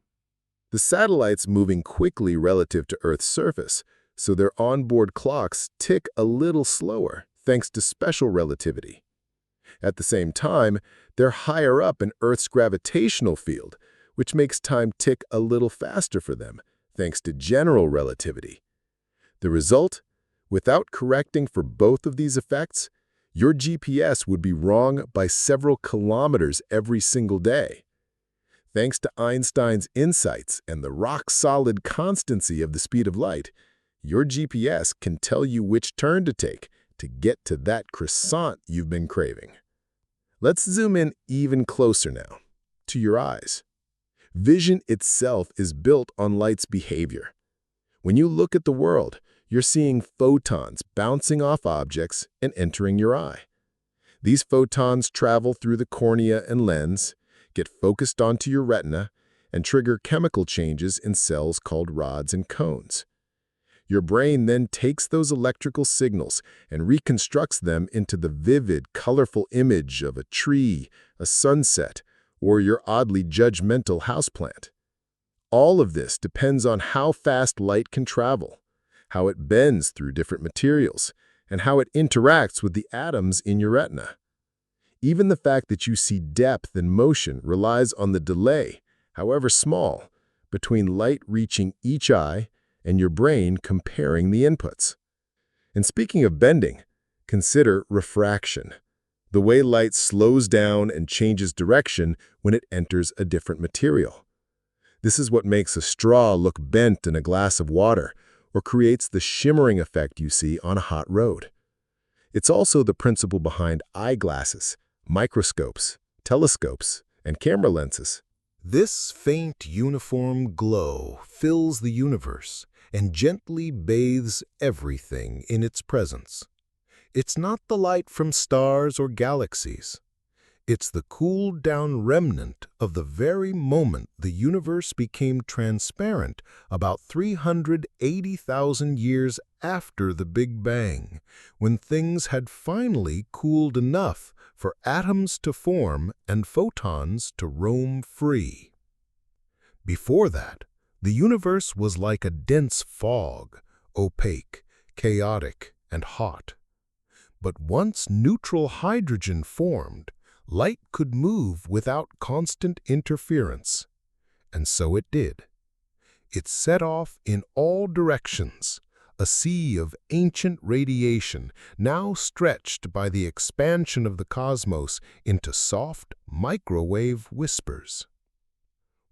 The satellites moving quickly relative to Earth's surface, so their onboard clocks tick a little slower thanks to special relativity. At the same time, they're higher up in Earth's gravitational field, which makes time tick a little faster for them, thanks to general relativity. The result? Without correcting for both of these effects, your GPS would be wrong by several kilometers every single day. Thanks to Einstein's insights and the rock-solid constancy of the speed of light, your GPS can tell you which turn to take to get to that croissant you've been craving. Let's zoom in even closer now, to your eyes. Vision itself is built on light's behavior. When you look at the world, you're seeing photons bouncing off objects and entering your eye. These photons travel through the cornea and lens, get focused onto your retina, and trigger chemical changes in cells called rods and cones. Your brain then takes those electrical signals and reconstructs them into the vivid, colorful image of a tree, a sunset, or your oddly judgmental houseplant. All of this depends on how fast light can travel, how it bends through different materials, and how it interacts with the atoms in your retina. Even the fact that you see depth and motion relies on the delay, however small, between light reaching each eye and your brain comparing the inputs. And speaking of bending, consider refraction, the way light slows down and changes direction when it enters a different material. This is what makes a straw look bent in a glass of water, or creates the shimmering effect you see on a hot road. It's also the principle behind eyeglasses, microscopes, telescopes, and camera lenses. This faint uniform glow fills the universe and gently bathes everything in its presence. It's not the light from stars or galaxies. It's the cooled-down remnant of the very moment the universe became transparent about 380,000 years after the Big Bang, when things had finally cooled enough for atoms to form and photons to roam free. Before that, the universe was like a dense fog, opaque, chaotic, and hot. But once neutral hydrogen formed, light could move without constant interference. And so it did. It set off in all directions, a sea of ancient radiation now stretched by the expansion of the cosmos into soft microwave whispers.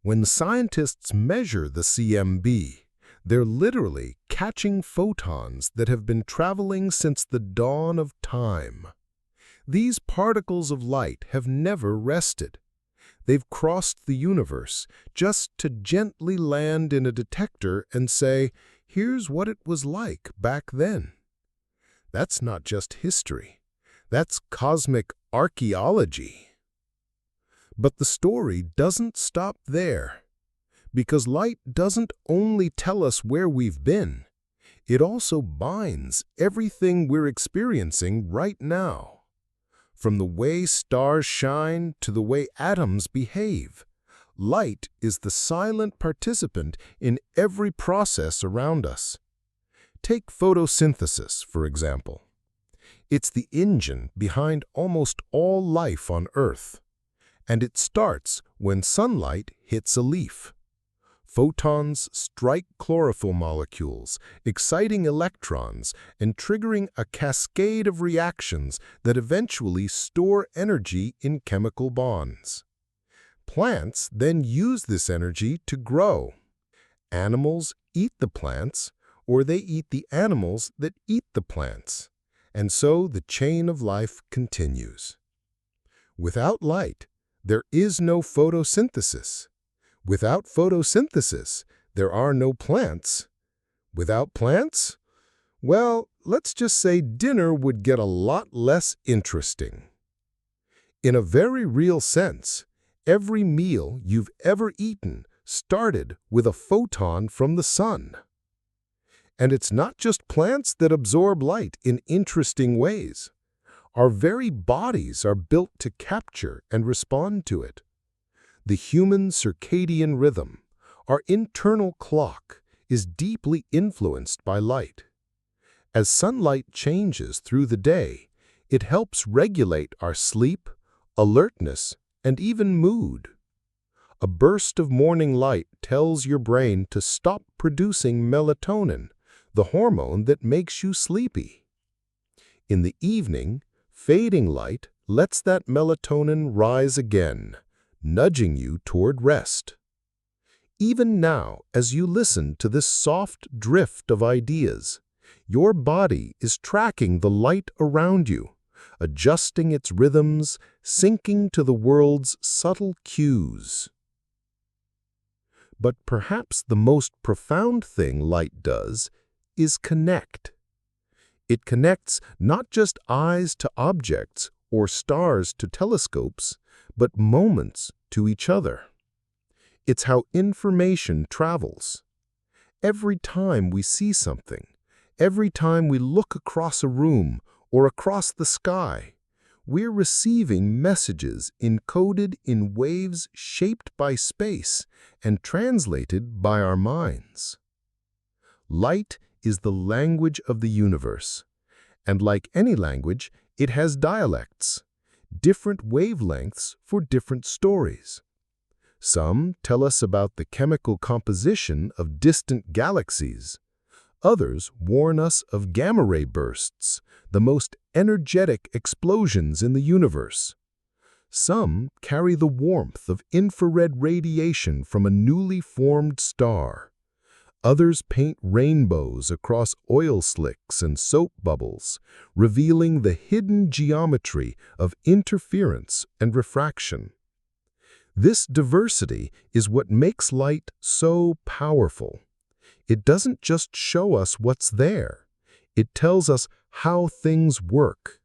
When scientists measure the CMB, they're literally catching photons that have been traveling since the dawn of time. These particles of light have never rested. They've crossed the universe just to gently land in a detector and say, here's what it was like back then. That's not just history. That's cosmic archaeology. But the story doesn't stop there. Because light doesn't only tell us where we've been. It also binds everything we're experiencing right now. From the way stars shine to the way atoms behave, light is the silent participant in every process around us. Take photosynthesis, for example. It's the engine behind almost all life on Earth, and it starts when sunlight hits a leaf. Photons strike chlorophyll molecules, exciting electrons and triggering a cascade of reactions that eventually store energy in chemical bonds. Plants then use this energy to grow. Animals eat the plants, or they eat the animals that eat the plants. And so the chain of life continues. Without light, there is no photosynthesis. Without photosynthesis, there are no plants. Without plants? Well, let's just say dinner would get a lot less interesting. In a very real sense, every meal you've ever eaten started with a photon from the sun. And it's not just plants that absorb light in interesting ways. Our very bodies are built to capture and respond to it. The human circadian rhythm, our internal clock, is deeply influenced by light. As sunlight changes through the day, it helps regulate our sleep, alertness, and even mood. A burst of morning light tells your brain to stop producing melatonin, the hormone that makes you sleepy. In the evening, fading light lets that melatonin rise again, nudging you toward rest. Even now, as you listen to this soft drift of ideas, your body is tracking the light around you, adjusting its rhythms, syncing to the world's subtle cues. But perhaps the most profound thing light does is connect. It connects not just eyes to objects or stars to telescopes, but moments to each other. It's how information travels. Every time we see something, every time we look across a room or across the sky, we're receiving messages encoded in waves shaped by space and translated by our minds. Light is the language of the universe, and like any language, it has dialects, different wavelengths for different stories. Some tell us about the chemical composition of distant galaxies. Others warn us of gamma-ray bursts, the most energetic explosions in the universe. Some carry the warmth of infrared radiation from a newly formed star. Others paint rainbows across oil slicks and soap bubbles, revealing the hidden geometry of interference and refraction. This diversity is what makes light so powerful. It doesn't just show us what's there. It tells us how things work.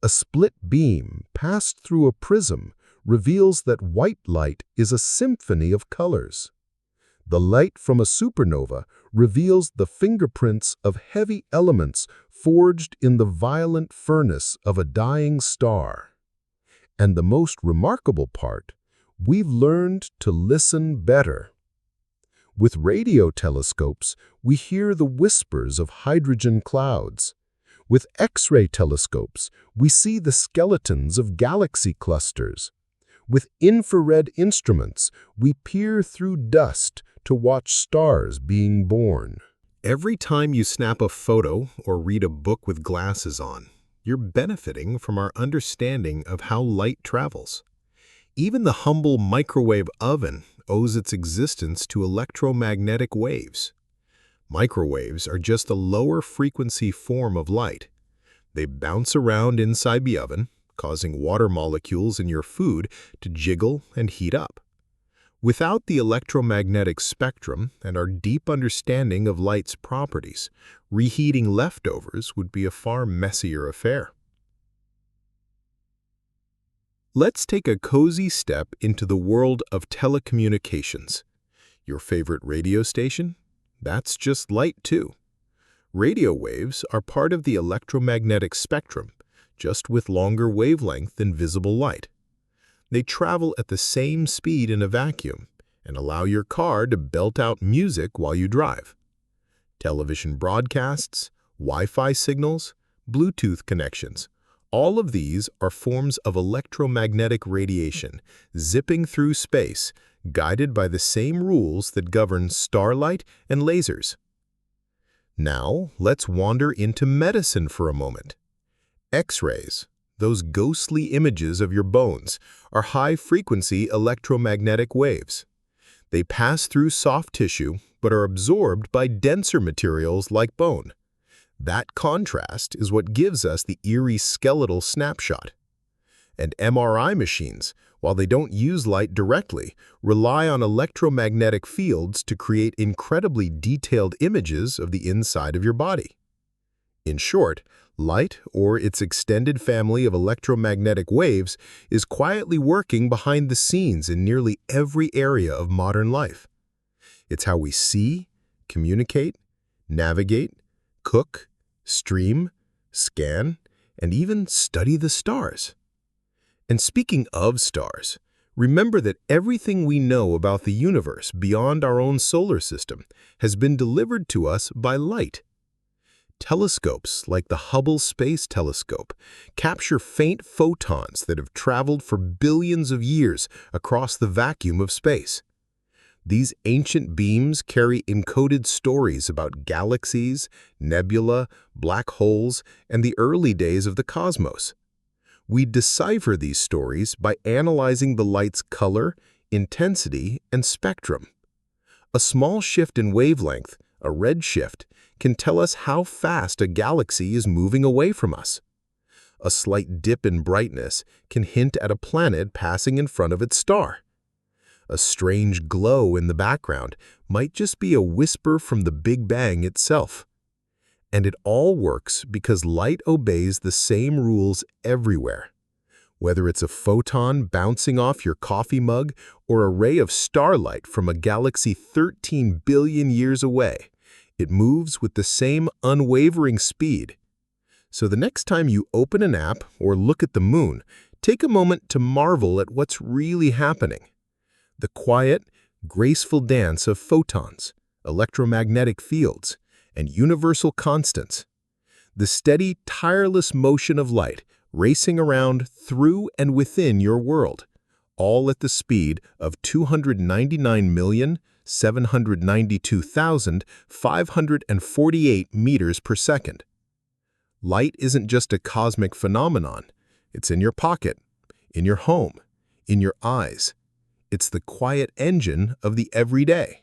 A split beam passed through a prism reveals that white light is a symphony of colors. The light from a supernova reveals the fingerprints of heavy elements forged in the violent furnace of a dying star. And the most remarkable part, we've learned to listen better. With radio telescopes, we hear the whispers of hydrogen clouds. With X-ray telescopes, we see the skeletons of galaxy clusters. With infrared instruments, we peer through dust to watch stars being born. Every time you snap a photo or read a book with glasses on, you're benefiting from our understanding of how light travels. Even the humble microwave oven owes its existence to electromagnetic waves. Microwaves are just a lower frequency form of light. They bounce around inside the oven, causing water molecules in your food to jiggle and heat up. Without the electromagnetic spectrum and our deep understanding of light's properties, reheating leftovers would be a far messier affair. Let's take a cozy step into the world of telecommunications. Your favorite radio station? That's just light too. Radio waves are part of the electromagnetic spectrum, just with longer wavelength than visible light. They travel at the same speed in a vacuum and allow your car to belt out music while you drive. Television broadcasts, Wi-Fi signals, Bluetooth connections, all of these are forms of electromagnetic radiation zipping through space, guided by the same rules that govern starlight and lasers. Now, let's wander into medicine for a moment. X-rays, those ghostly images of your bones, are high-frequency electromagnetic waves. They pass through soft tissue but are absorbed by denser materials like bone. That contrast is what gives us the eerie skeletal snapshot. And MRI machines, while they don't use light directly, rely on electromagnetic fields to create incredibly detailed images of the inside of your body. In short, light, or its extended family of electromagnetic waves, is quietly working behind the scenes in nearly every area of modern life. It's how we see, communicate, navigate, cook, stream, scan, and even study the stars. And speaking of stars, remember that everything we know about the universe beyond our own solar system has been delivered to us by light. Telescopes like the Hubble Space Telescope capture faint photons that have traveled for billions of years across the vacuum of space. These ancient beams carry encoded stories about galaxies, nebula, black holes, and the early days of the cosmos. We decipher these stories by analyzing the light's color, intensity, and spectrum. A small shift in wavelength, a red shift, can tell us how fast a galaxy is moving away from us. A slight dip in brightness can hint at a planet passing in front of its star. A strange glow in the background might just be a whisper from the Big Bang itself. And it all works because light obeys the same rules everywhere. Whether it's a photon bouncing off your coffee mug or a ray of starlight from a galaxy 13 billion years away, it moves with the same unwavering speed. So the next time you open an app or look at the moon, take a moment to marvel at what's really happening. The quiet, graceful dance of photons, electromagnetic fields, and universal constants. The steady, tireless motion of light racing around through and within your world, all at the speed of 299,792,548 meters per second. Light isn't just a cosmic phenomenon. It's in your pocket, in your home, in your eyes. It's the quiet engine of the everyday.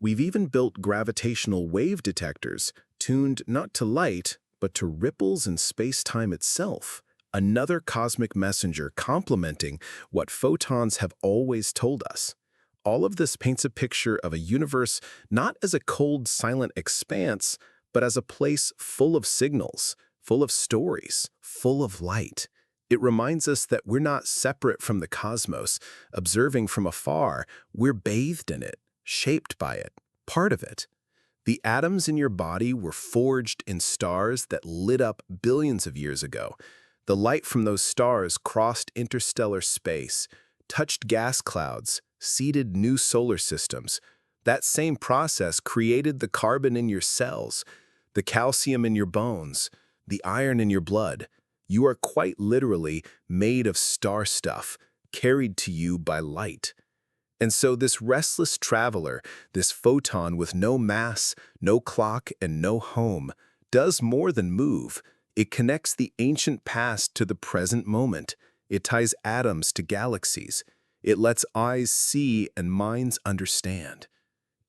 We've even built gravitational wave detectors tuned not to light, but to ripples in space-time itself, another cosmic messenger complementing what photons have always told us. All of this paints a picture of a universe not as a cold, silent expanse, but as a place full of signals, full of stories, full of light. It reminds us that we're not separate from the cosmos, observing from afar. We're bathed in it, shaped by it, part of it. The atoms in your body were forged in stars that lit up billions of years ago. The light from those stars crossed interstellar space, touched gas clouds, seeded new solar systems. That same process created the carbon in your cells, the calcium in your bones, the iron in your blood. You are quite literally made of star stuff, carried to you by light. And so this restless traveler, this photon with no mass, no clock, and no home, does more than move. It connects the ancient past to the present moment. It ties atoms to galaxies. It lets eyes see and minds understand.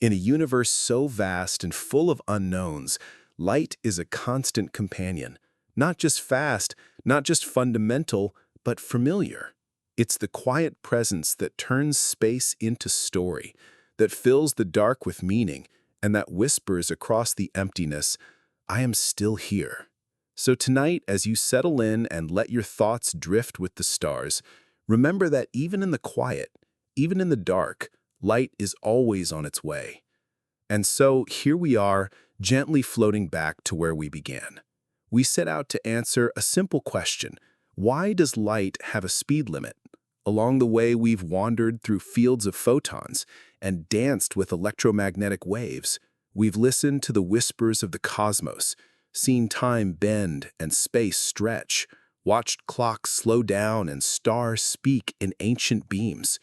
In a universe so vast and full of unknowns, light is a constant companion. Not just fast, not just fundamental, but familiar. It's the quiet presence that turns space into story, that fills the dark with meaning, and that whispers across the emptiness, "I am still here." So tonight, as you settle in and let your thoughts drift with the stars, remember that even in the quiet, even in the dark, light is always on its way. And so here we are, gently floating back to where we began. We set out to answer a simple question: why does light have a speed limit? Along the way, we've wandered through fields of photons and danced with electromagnetic waves. We've listened to the whispers of the cosmos, seen time bend and space stretch, watched clocks slow down and stars speak in ancient beams.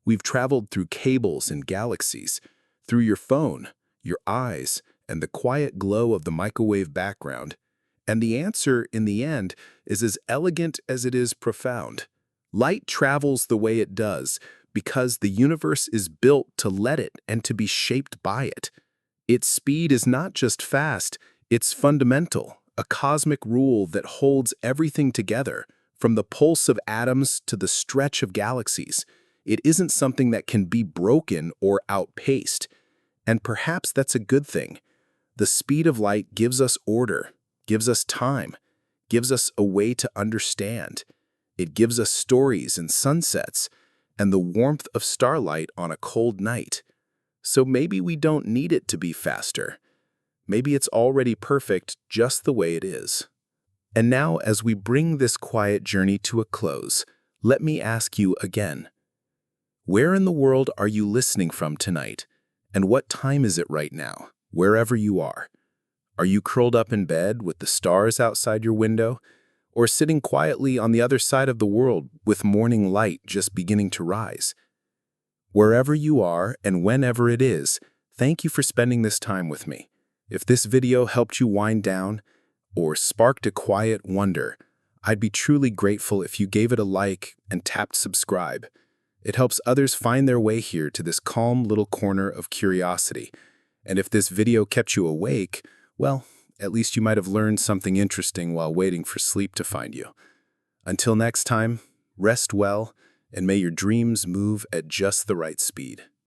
We've traveled through cables and galaxies, through your phone, your eyes, and the quiet glow of the microwave background. And the answer, in the end, is as elegant as it is profound. Light travels the way it does because the universe is built to let it and to be shaped by it. Its speed is not just fast, it's fundamental, a cosmic rule that holds everything together, from the pulse of atoms to the stretch of galaxies. It isn't something that can be broken or outpaced. And perhaps that's a good thing. The speed of light gives us order, gives us time, gives us a way to understand. It gives us stories and sunsets, and the warmth of starlight on a cold night. So maybe we don't need it to be faster. Maybe it's already perfect just the way it is. And now, as we bring this quiet journey to a close, let me ask you again. Where in the world are you listening from tonight? And what time is it right now, wherever you are? Are you curled up in bed with the stars outside your window? Or sitting quietly on the other side of the world with morning light just beginning to rise? Wherever you are and whenever it is, thank you for spending this time with me. If this video helped you wind down or sparked a quiet wonder, I'd be truly grateful if you gave it a like and tapped subscribe. It helps others find their way here to this calm little corner of curiosity. And if this video kept you awake, well, at least you might have learned something interesting while waiting for sleep to find you. Until next time, rest well, and may your dreams move at just the right speed.